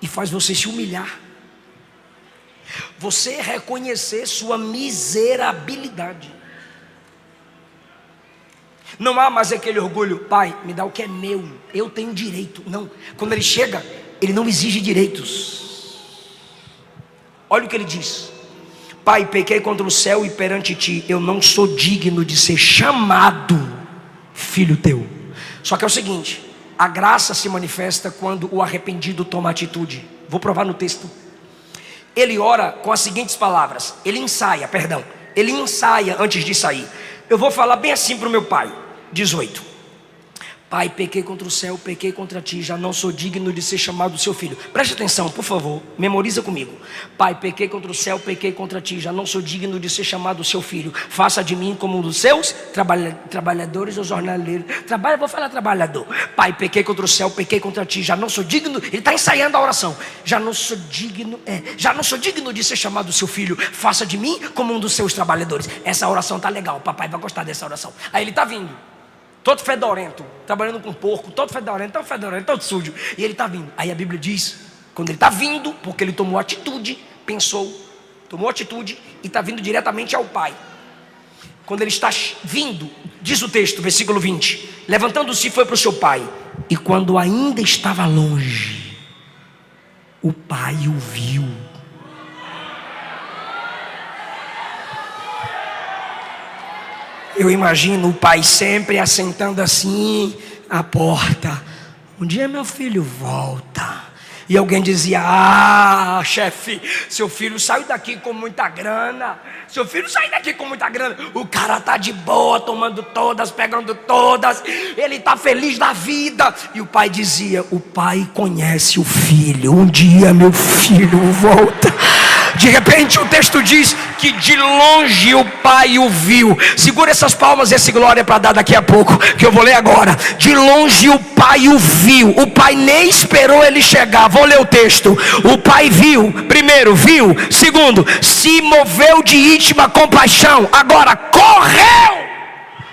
e faz você se humilhar. Você reconhecer sua miserabilidade. Não há mais aquele orgulho: Pai, me dá o que é meu, eu tenho direito. Não, quando ele chega, ele não exige direitos. Olha o que ele diz: Pai, pequei contra o céu e perante ti, eu não sou digno de ser chamado filho teu. Só que é o seguinte: a graça se manifesta quando o arrependido toma atitude. Vou provar no texto. Ele ora com as seguintes palavras. Ele ensaia antes de sair. Eu vou falar bem assim para o meu pai. 18. Pai, pequei contra o céu, pequei contra ti, já não sou digno de ser chamado seu filho. Preste atenção, por favor, memoriza comigo. Pai, pequei contra o céu, pequei contra ti, já não sou digno de ser chamado seu filho. Faça de mim como um dos seus trabalhadores ou jornaleiros. Vou falar trabalhador. Pai, pequei contra o céu, pequei contra ti, já não sou digno. Ele está ensaiando a oração. Já não sou digno de ser chamado seu filho. Faça de mim como um dos seus trabalhadores. Essa oração tá legal, papai vai gostar dessa oração. Aí ele está vindo, todo fedorento, trabalhando com porco, todo fedorento, todo sujo. E ele está vindo. Aí a Bíblia diz, quando ele está vindo, porque ele tomou atitude, tomou atitude e está vindo diretamente ao Pai. Quando ele está vindo, diz o texto, versículo 20: levantando-se foi para o seu pai. E quando ainda estava longe, o pai o viu. Eu imagino o pai sempre assentando assim à porta. Um dia meu filho volta. E alguém dizia: ah, chefe, seu filho saiu daqui com muita grana. Seu filho saiu daqui com muita grana. O cara tá de boa, tomando todas, pegando todas. Ele tá feliz da vida. E o pai dizia: o pai conhece o filho. Um dia meu filho volta. De repente o texto diz que de longe o pai o viu. Segura essas palmas e esse glória para dar daqui a pouco, que eu vou ler agora. De longe o pai o viu. O pai nem esperou ele chegar. Vou ler o texto. O pai viu. Primeiro, viu. Segundo, se moveu de íntima compaixão. Agora, correu.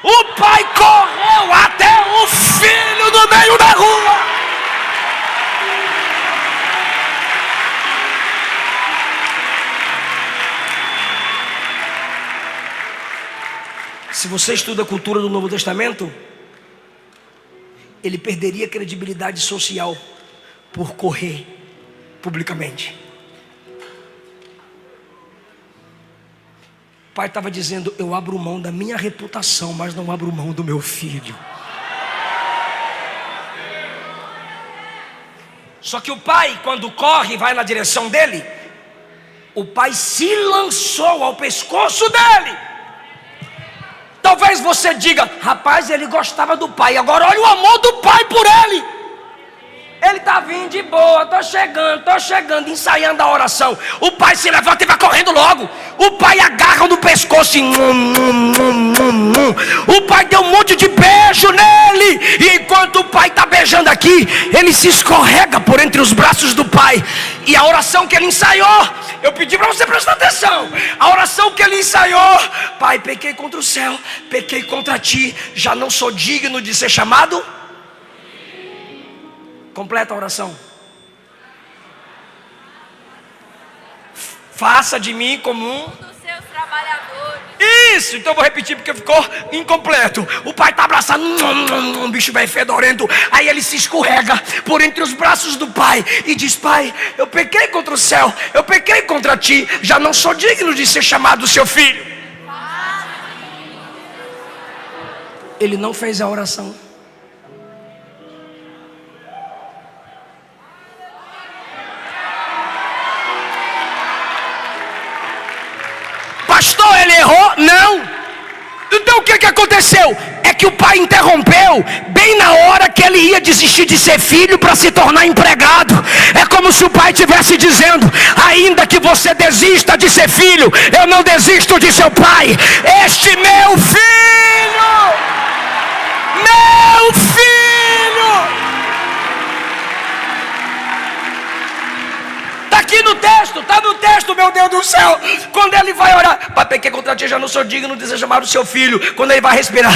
O pai correu até o filho no meio da rua. Se você estuda a cultura do Novo Testamento, ele perderia credibilidade social por correr publicamente. O pai estava dizendo: eu abro mão da minha reputação, mas não abro mão do meu filho. Só que o pai, quando corre e vai na direção dele, o pai se lançou ao pescoço dele. Talvez você diga: rapaz, ele gostava do pai. Agora olha o amor do pai por ele. Ele está vindo de boa, estou chegando, ensaiando a oração. O pai se levanta e vai correndo logo. O pai agarra no pescoço e o pai deu um monte de beijo nele. E enquanto o pai está beijando aqui, ele se escorrega por entre os braços do pai. E a oração que ele ensaiou, eu pedi para você prestar atenção. A oração que ele ensaiou: pai, pequei contra o céu, pequei contra ti, já não sou digno de ser chamado. Completa a oração. Faça de mim como um dos seus trabalhadores. Isso, então eu vou repetir porque ficou incompleto. O pai está abraçado, um bicho velho fedorento. Aí ele se escorrega por entre os braços do pai e diz: pai, eu pequei contra o céu, eu pequei contra ti, já não sou digno de ser chamado seu filho. Ele não fez a oração. Pastor, ele errou? Não. Então o que aconteceu? É que o pai interrompeu bem na hora que ele ia desistir de ser filho para se tornar empregado. É como se o pai estivesse dizendo: ainda que você desista de ser filho, eu não desisto de ser pai. Este meu filho, meu filho. Aqui no texto, está no texto, meu Deus do céu. Quando ele vai orar: pai, pequei contra ti, já não sou digno de ser chamado seu filho. Quando ele vai respirar,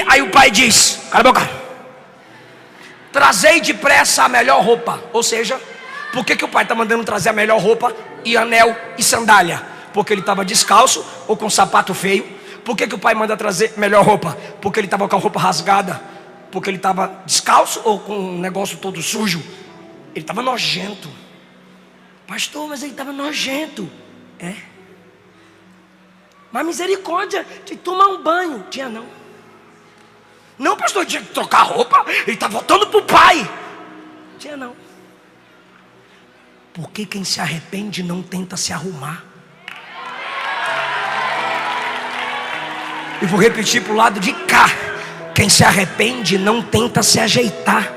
aí o pai diz: cala a boca, trazei depressa a melhor roupa. Ou seja, por que o pai está mandando trazer a melhor roupa e anel e sandália? Porque ele estava descalço ou com sapato feio? Por que o pai manda trazer melhor roupa? Porque ele estava com a roupa rasgada? Porque ele estava descalço ou com um negócio todo sujo? Ele estava nojento. Pastor, mas ele estava nojento. É. Mas misericórdia, de tomar um banho. Tinha não. Não, pastor, tinha que trocar roupa. Ele está voltando para o pai. Tinha não. Porque quem se arrepende não tenta se arrumar. E vou repetir para o lado de cá: quem se arrepende não tenta se ajeitar.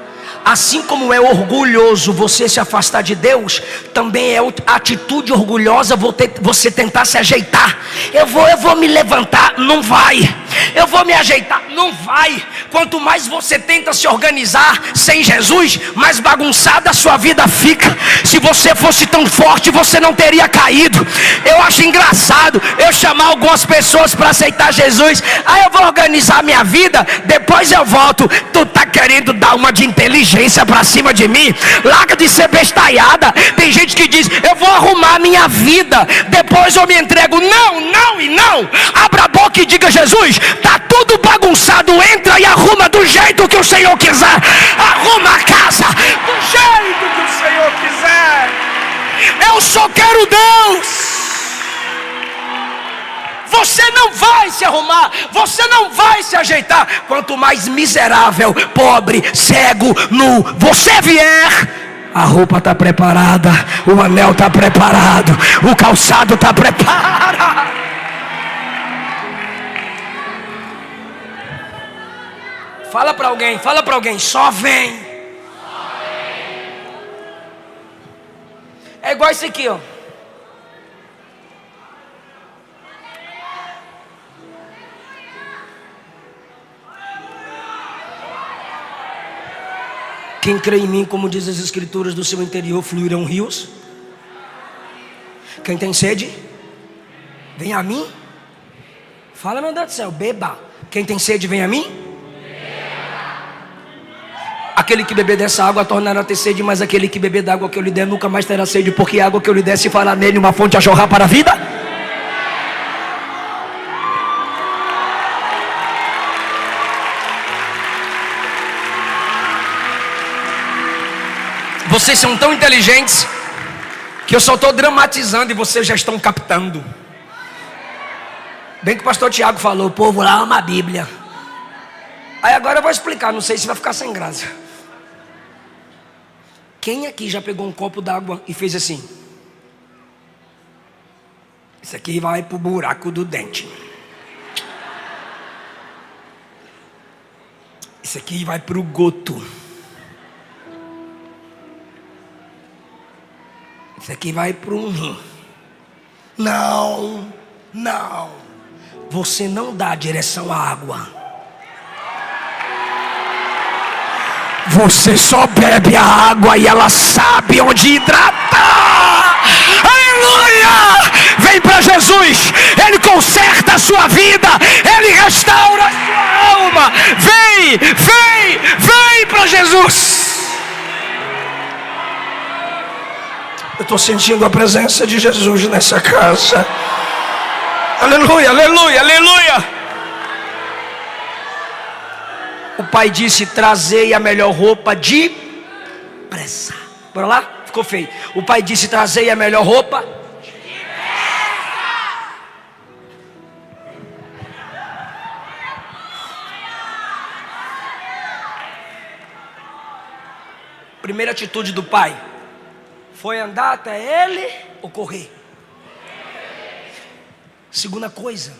Assim como é orgulhoso você se afastar de Deus, também é atitude orgulhosa você tentar se ajeitar. Eu vou me levantar, não vai. Eu vou me ajeitar, não vai. Quanto mais você tenta se organizar sem Jesus, mais bagunçada a sua vida fica. Se você fosse tão forte, você não teria caído. Eu acho engraçado eu chamar algumas pessoas para aceitar Jesus. Aí eu vou organizar minha vida, depois eu volto. Tu tá querendo dar uma de inteligência pra cima de mim? Larga de ser bestalhada. Tem gente que diz: eu vou arrumar minha vida, depois eu me entrego. Não, não e não. Abra a boca e diga: Jesus, tá tudo bagunçado, entra e arruma do jeito que o Senhor quiser. Arruma a casa do jeito que o Senhor quiser. Eu só quero Deus. Você não vai se arrumar, você não vai se ajeitar. Quanto mais miserável, pobre, cego, nu você vier, A roupa está preparada, o anel está preparado, o calçado está preparado. Fala para alguém, só vem. É igual isso aqui, ó. Quem crê em mim, como diz as escrituras, do seu interior fluirão rios. Quem tem sede, vem a mim. Fala, meu Deus do céu, beba. Quem tem sede, vem a mim. Aquele que beber dessa água tornará a ter sede, mas aquele que beber da água que eu lhe der nunca mais terá sede, porque a água que eu lhe der se fará nele uma fonte a jorrar para a vida. Vocês são tão inteligentes que eu só estou dramatizando e vocês já estão captando. Bem que o pastor Tiago falou, o povo lá ama a Bíblia. Aí agora eu vou explicar, não sei se vai ficar sem graça. Quem aqui já pegou um copo d'água e fez assim? Isso aqui vai pro buraco do dente. Isso aqui vai pro goto. Isso aqui vai para um rim. Não. Você não dá direção à água. Você só bebe a água e ela sabe onde hidratar. Aleluia! Vem para Jesus. Ele conserta a sua vida. Ele restaura a sua alma. Vem para Jesus. Eu estou sentindo a presença de Jesus nessa casa. Aleluia, aleluia, aleluia. O pai disse, trazei a melhor roupa depressa. Bora lá? Ficou feio. O pai disse, trazei a melhor roupa depressa. Primeira atitude do pai foi andar até ele ou correr? Segunda coisa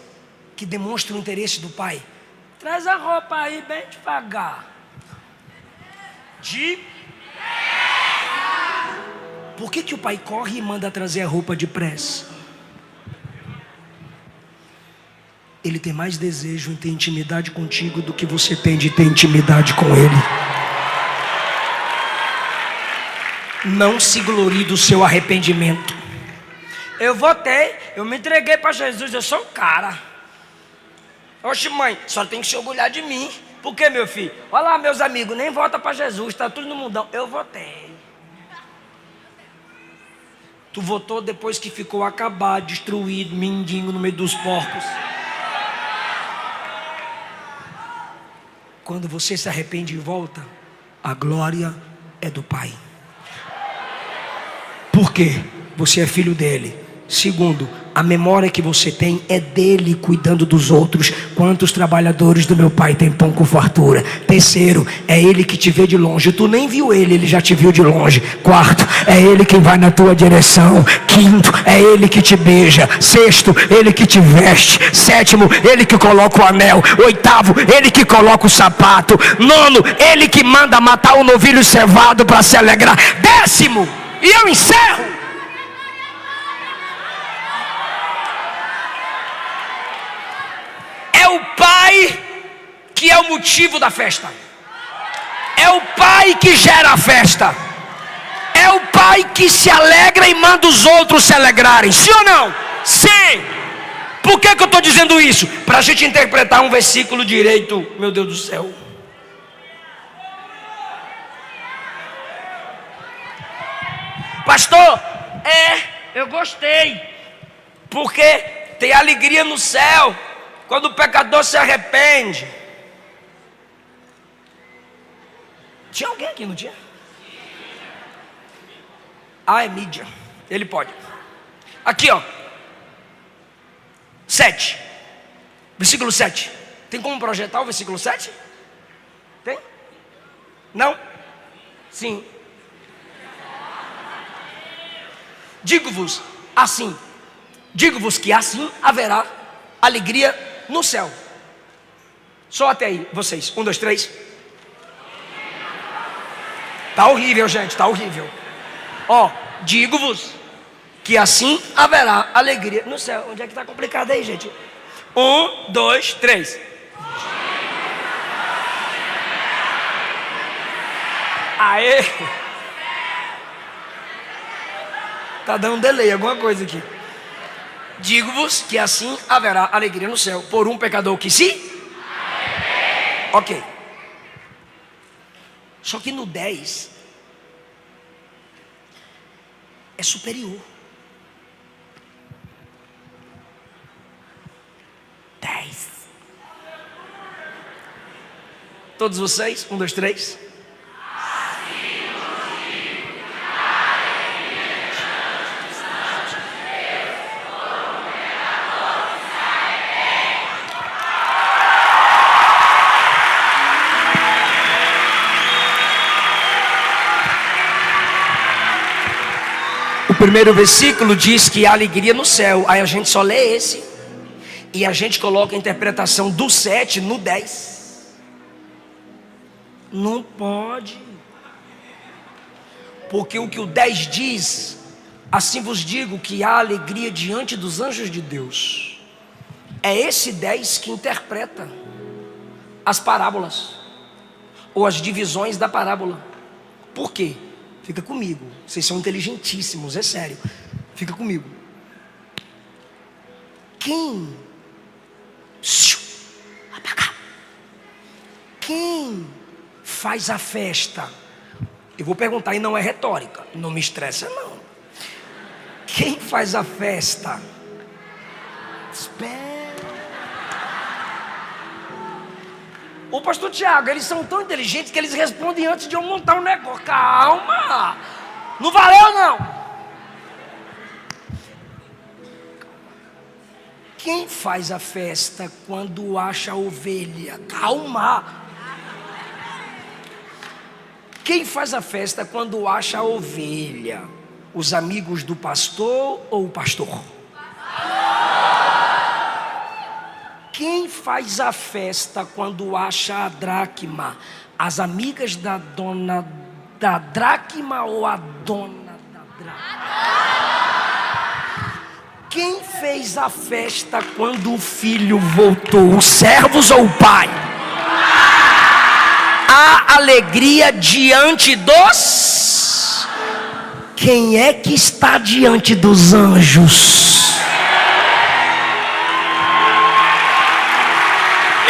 que demonstra o interesse do pai: traz a roupa aí bem devagar. Por que o pai corre e manda trazer a roupa depressa? Ele tem mais desejo em ter intimidade contigo do que você tem de ter intimidade com ele. Não se glorie do seu arrependimento. Eu votei, eu me entreguei para Jesus, eu sou um cara. Oxe, mãe, só tem que se orgulhar de mim. Por que, meu filho? Olha lá, meus amigos, nem vota para Jesus, está tudo no mundão. Eu votei. Tu votou depois que ficou acabado, destruído, mendigo no meio dos porcos. Quando você se arrepende e volta, a glória é do Pai. Por quê? Você é filho dele. Segundo, a memória que você tem é dele cuidando dos outros. Quantos trabalhadores do meu pai têm pão com fartura? Terceiro, é ele que te vê de longe. Tu nem viu ele, ele já te viu de longe. Quarto, é ele quem vai na tua direção. Quinto, é ele que te beija. Sexto, ele que te veste. Sétimo, ele que coloca o anel. Oitavo, ele que coloca o sapato. Nono, ele que manda matar o novilho cevado para se alegrar. Décimo, e eu encerro. É o pai que é o motivo da festa. É o pai que gera a festa. É o pai que se alegra e manda os outros se alegrarem. Sim ou não? Sim. Por que eu estou dizendo isso? Para a gente interpretar um versículo direito. Meu Deus do céu. Pastor, eu gostei, porque tem alegria no céu quando o pecador se arrepende. Tinha alguém aqui, não tinha? Ah, é mídia, ele pode. Aqui, ó, 7, versículo 7. Tem como projetar o versículo 7? Tem? Não? Sim. Digo-vos que assim haverá alegria no céu. Só até aí, vocês. 1, 2, 3. Tá horrível, gente, tá horrível. Ó, digo-vos que assim haverá alegria no céu. Onde é que tá complicado aí, gente? 1, 2, 3. Aê! Tá dando delay, alguma coisa aqui. Digo-vos que assim haverá alegria no céu por um pecador que se... Ok. Só que no 10 é superior. 10. Todos vocês? 1, 2, 3. O primeiro versículo diz que há alegria no céu. Aí a gente só lê esse e a gente coloca a interpretação do 7 no 10. Não pode. Porque o que o 10 diz: assim vos digo que há alegria diante dos anjos de Deus. É esse 10 que interpreta as parábolas ou as divisões da parábola. Por quê? Fica comigo, vocês são inteligentíssimos, é sério. Fica comigo. Quem faz a festa? Eu vou perguntar e não é retórica, não me estressa não. Quem faz a festa? Espera. O pastor Tiago, eles são tão inteligentes que eles respondem antes de eu montar um negócio. Calma, não valeu não. Quem faz a festa quando acha a ovelha? Calma. Quem faz a festa quando acha a ovelha? Os amigos do pastor ou o pastor? Quem faz a festa quando acha a dracma? As amigas da dona da dracma ou a dona da dracma? Quem fez a festa quando o filho voltou? Os servos ou o pai? Há alegria diante dos... Quem é que está diante dos anjos?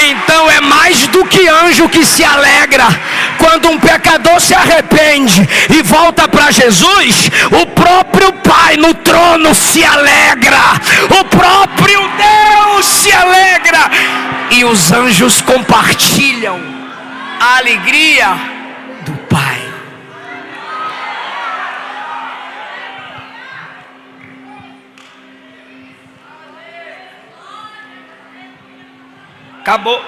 Então é mais do que anjo que se alegra. Quando um pecador se arrepende e volta para Jesus, o próprio Pai no trono se alegra. O próprio Deus se alegra. E os anjos compartilham a alegria do Pai. Acabou.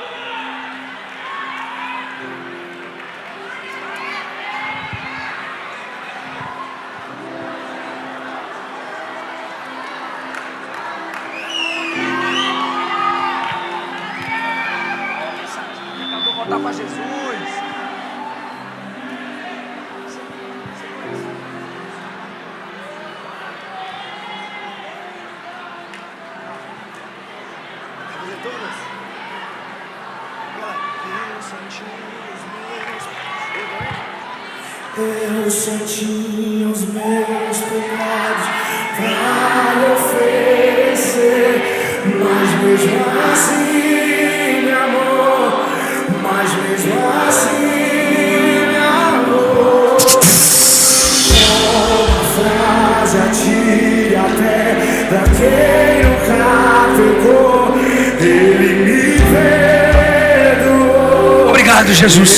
Acabou voltar para Jesus. Eu só tinha os meus pecados para oferecer, mas mesmo assim me amou, mas mesmo assim me amou. Uma frase atire até pra quem nunca pecou, Ele me perdoou. Obrigado, Jesus.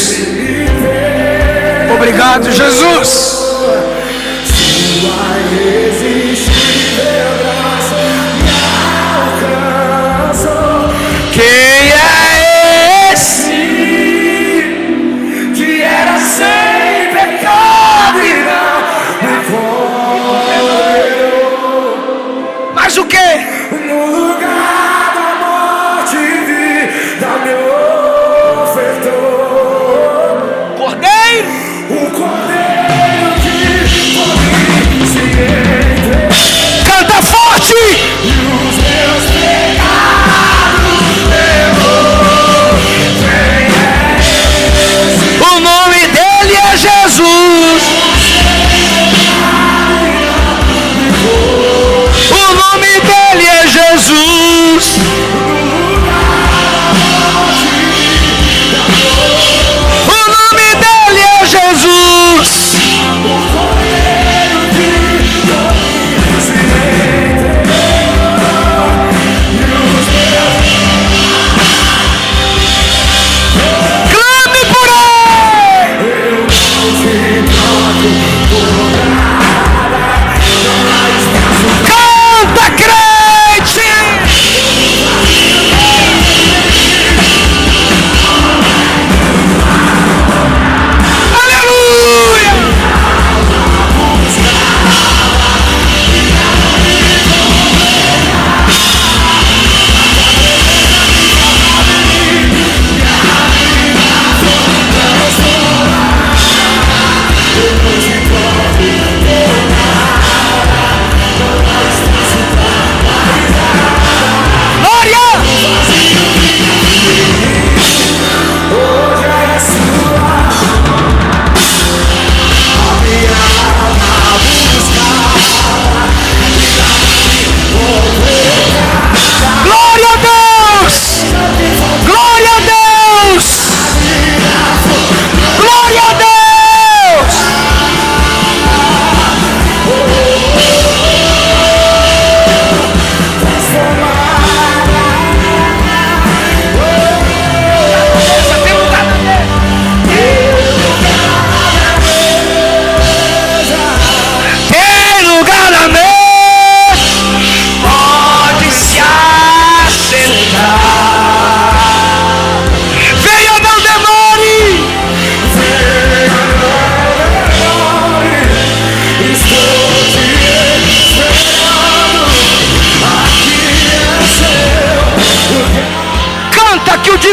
Obrigado, Jesus. Sua irresistível graça me alcançou. Quem é esse Que era sem pecado e não me condenou.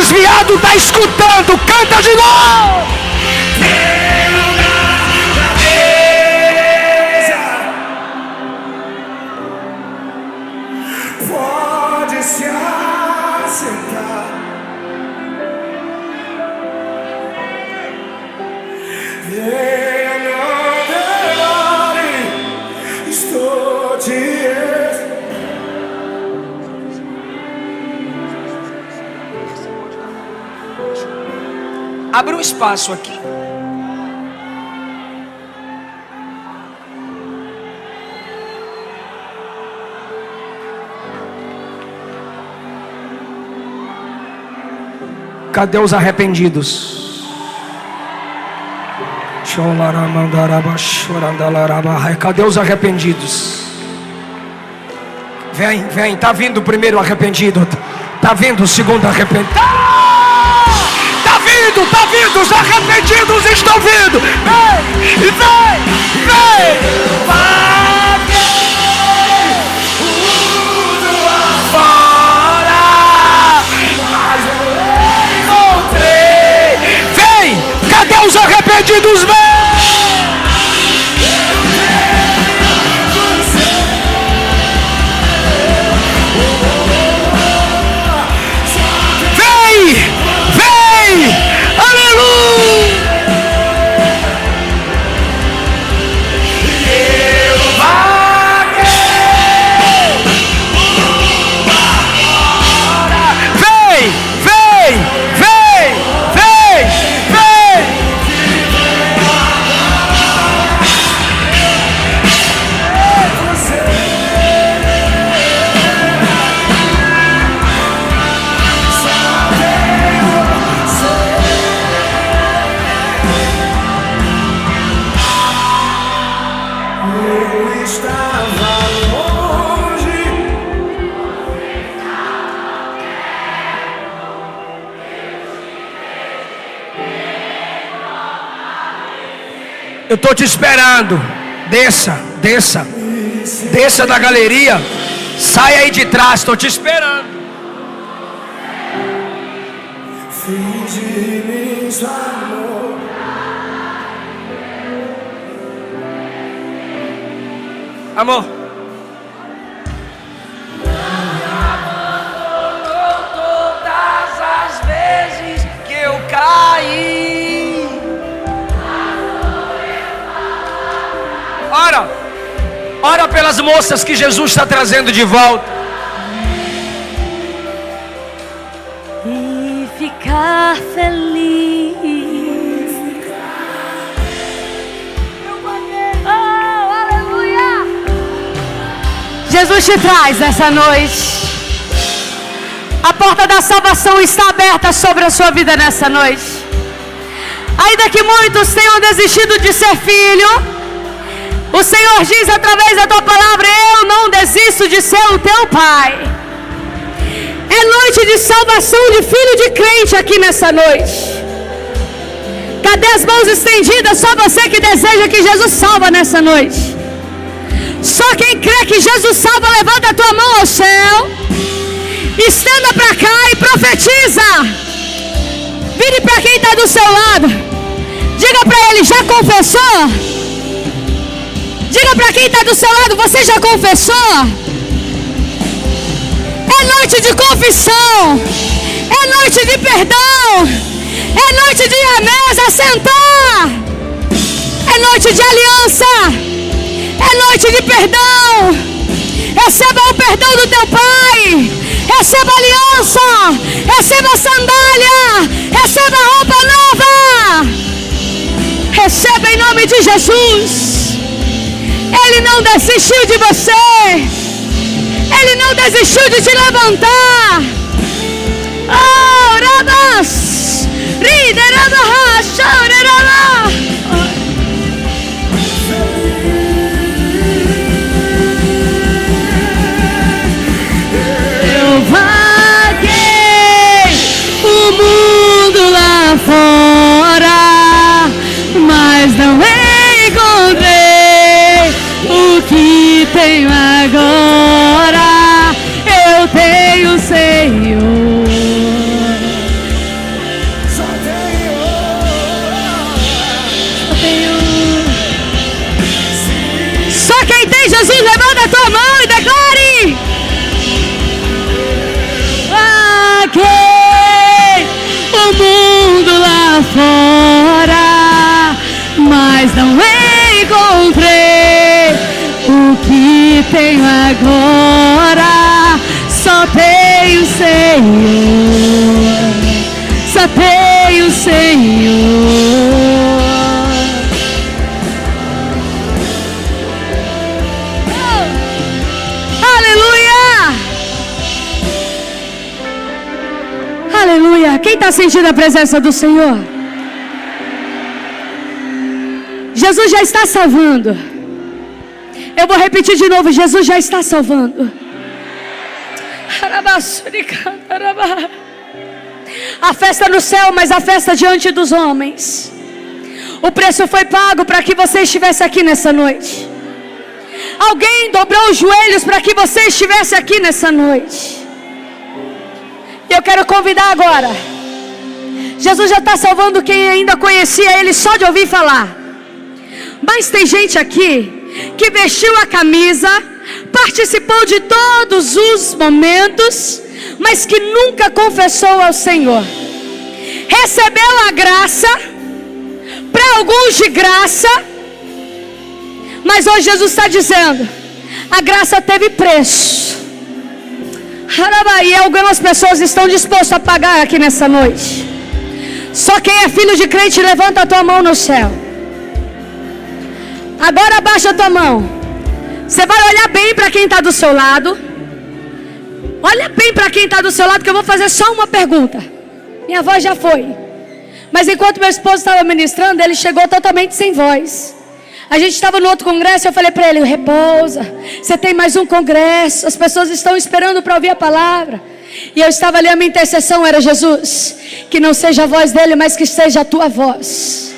desviado está escutando. Canta de novo. Pode se assentar. Venha, não demore. Estou te Abre um espaço aqui. Cadê os arrependidos? Cadê os arrependidos? Vem, tá vindo o primeiro arrependido. Tá vindo o segundo arrependido. Tá vindo, os arrependidos estão vindo. Vem. Cadê os arrependidos? Vem! Aleluia! Eu estou te esperando. Desça da galeria. Sai aí de trás, estou te esperando. Amor. Todas as vezes que eu caí. Ora pelas moças que Jesus está trazendo de volta. E ficar feliz. Oh, aleluia! Jesus te traz nessa noite. A porta da salvação está aberta sobre a sua vida nessa noite. Ainda que muitos tenham desistido de ser filho, o Senhor diz através da tua palavra: eu não desisto de ser o teu pai. É noite de salvação de filho de crente aqui nessa noite. Cadê as mãos estendidas? Só você que deseja que Jesus salva nessa noite. Só quem crê que Jesus salva, levanta a tua mão ao céu, estenda para cá e profetiza. Vire para quem está do seu lado. Diga para ele: já confessou? Diga para quem está do seu lado: você já confessou? É noite de confissão. É noite de perdão. É noite de ir à mesa, sentar. É noite de aliança. É noite de perdão. Receba o perdão do teu pai. Receba a aliança. Receba a sandália. Receba a roupa nova. Receba em nome de Jesus. Ele não desistiu de você. Ele não desistiu de te levantar. Oh, Rabas, Riderabah, Shaurerabah. Eu vaguei o mundo lá fora, mas não encontrei o que tenho agora. Eu tenho o Senhor. tenho agora, só tenho Senhor, só tenho Senhor. Aleluia. Quem está sentindo a presença do Senhor? Jesus já está salvando. Eu vou repetir de novo. Jesus já está salvando. A festa no céu, mas a festa diante dos homens. O preço foi pago para que você estivesse aqui nessa noite. Alguém dobrou os joelhos para que você estivesse aqui nessa noite. E eu quero convidar agora. Jesus já está salvando quem ainda conhecia Ele só de ouvir falar. Mas tem gente aqui que vestiu a camisa, participou de todos os momentos, mas que nunca confessou ao Senhor. Recebeu a graça, para alguns de graça, mas hoje Jesus está dizendo: a graça teve preço. E algumas pessoas estão dispostas a pagar aqui nessa noite. Só quem é filho de crente, levanta a tua mão no céu. Agora abaixa a tua mão. Você vai olhar bem para quem está do seu lado. Olha bem para quem está do seu lado, que eu vou fazer só uma pergunta. Minha voz já foi. Mas enquanto meu esposo estava ministrando, ele chegou totalmente sem voz. A gente estava no outro congresso, eu falei para ele: repousa, você tem mais um congresso, as pessoas estão esperando para ouvir a palavra. E eu estava ali, a minha intercessão era: Jesus, que não seja a voz dele, mas que seja a tua voz.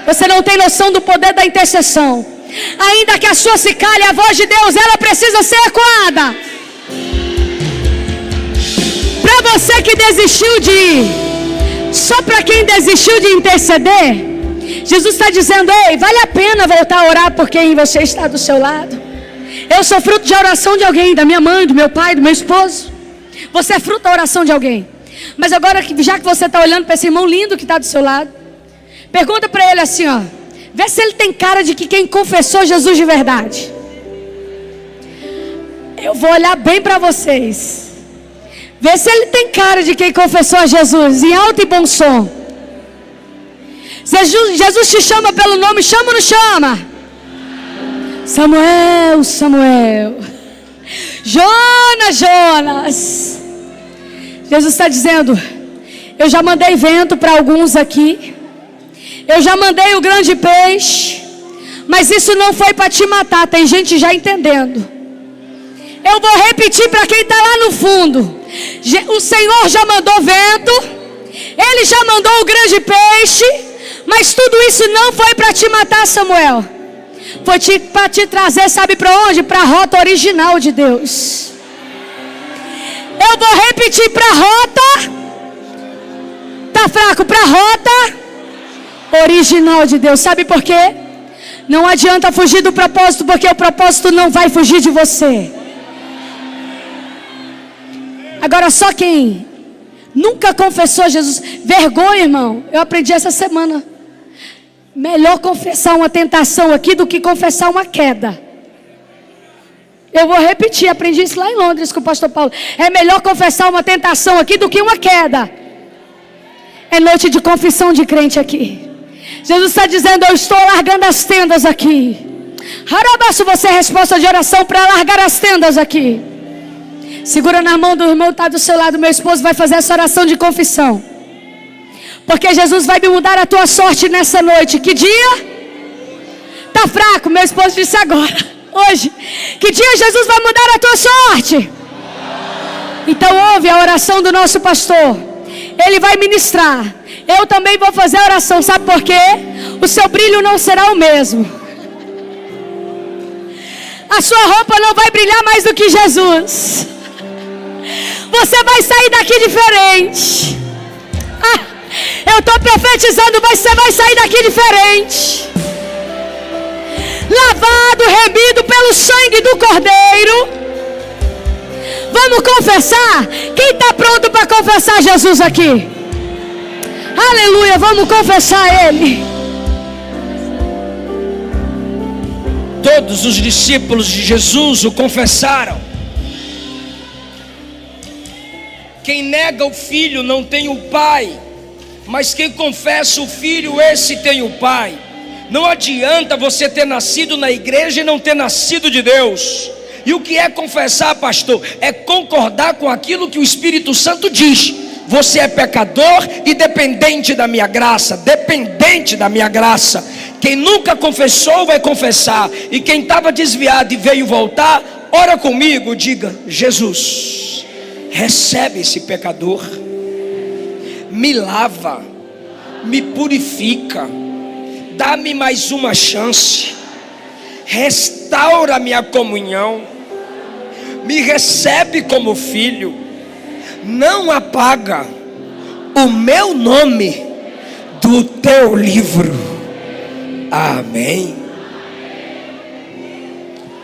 Você não tem noção do poder da intercessão. Ainda que a sua se calhe, a voz de Deus, ela precisa ser ecoada. Para você que desistiu de ir, só para quem desistiu de interceder, Jesus está dizendo: ei, vale a pena voltar a orar por quem você está do seu lado. Eu sou fruto de oração de alguém, da minha mãe, do meu pai, do meu esposo. Você é fruto da oração de alguém. Mas agora, já que você está olhando para esse irmão lindo que está do seu lado, pergunta para ele assim, ó: vê se ele tem cara de que quem confessou Jesus de verdade. Eu vou olhar bem para vocês. Vê se ele tem cara de quem confessou a Jesus, em alto e bom som. Jesus te chama pelo nome, chama ou não chama? Samuel, Samuel. Jonas, Jonas. Jesus está dizendo: eu já mandei vento para alguns aqui, eu já mandei o grande peixe, mas isso não foi para te matar. Tem gente já entendendo. Eu vou repetir para quem está lá no fundo. O Senhor já mandou vento, Ele já mandou o grande peixe, mas tudo isso não foi para te matar, Samuel. Foi para te trazer, sabe para onde? Para a rota original de Deus. Eu vou repetir: para a rota. Tá fraco? Para a rota original de Deus. Sabe por quê? Não adianta fugir do propósito, porque o propósito não vai fugir de você. Agora, só quem nunca confessou Jesus, vergonha, irmão. Eu aprendi essa semana. Melhor confessar uma tentação aqui do que confessar uma queda. Eu vou repetir, aprendi isso lá em Londres com o pastor Paulo. É melhor confessar uma tentação aqui do que uma queda. É noite de confissão de crente aqui. Jesus está dizendo: eu estou largando as tendas aqui. Harabaço, você é resposta de oração para largar as tendas aqui. Segura na mão do irmão que está do seu lado. Meu esposo vai fazer essa oração de confissão. Porque Jesus vai me mudar a tua sorte nessa noite. Que dia? Tá fraco? Meu esposo disse agora. Hoje. Que dia Jesus vai mudar a tua sorte? Então ouve a oração do nosso pastor. Ele vai ministrar. Eu também vou fazer a oração. Sabe por quê? O seu brilho não será o mesmo. A sua roupa não vai brilhar mais do que Jesus. Você vai sair daqui diferente. Eu estou profetizando, você vai sair daqui diferente. Lavado, remido pelo sangue do Cordeiro. Vamos confessar? Quem está pronto para confessar Jesus aqui? Aleluia, vamos confessar Ele. Todos os discípulos de Jesus o confessaram. Quem nega o Filho não tem o Pai, mas quem confessa o Filho, esse tem o Pai. Não adianta você ter nascido na igreja e não ter nascido de Deus. E o que é confessar, pastor? É concordar com aquilo que o Espírito Santo diz. Você é pecador e dependente da minha graça. Dependente da minha graça. Quem nunca confessou vai confessar. E quem estava desviado e veio voltar, ora comigo, diga: Jesus, recebe esse pecador, me lava, me purifica, dá-me mais uma chance, restaura minha comunhão, me recebe como filho, não apaga o meu nome do teu livro. Amém.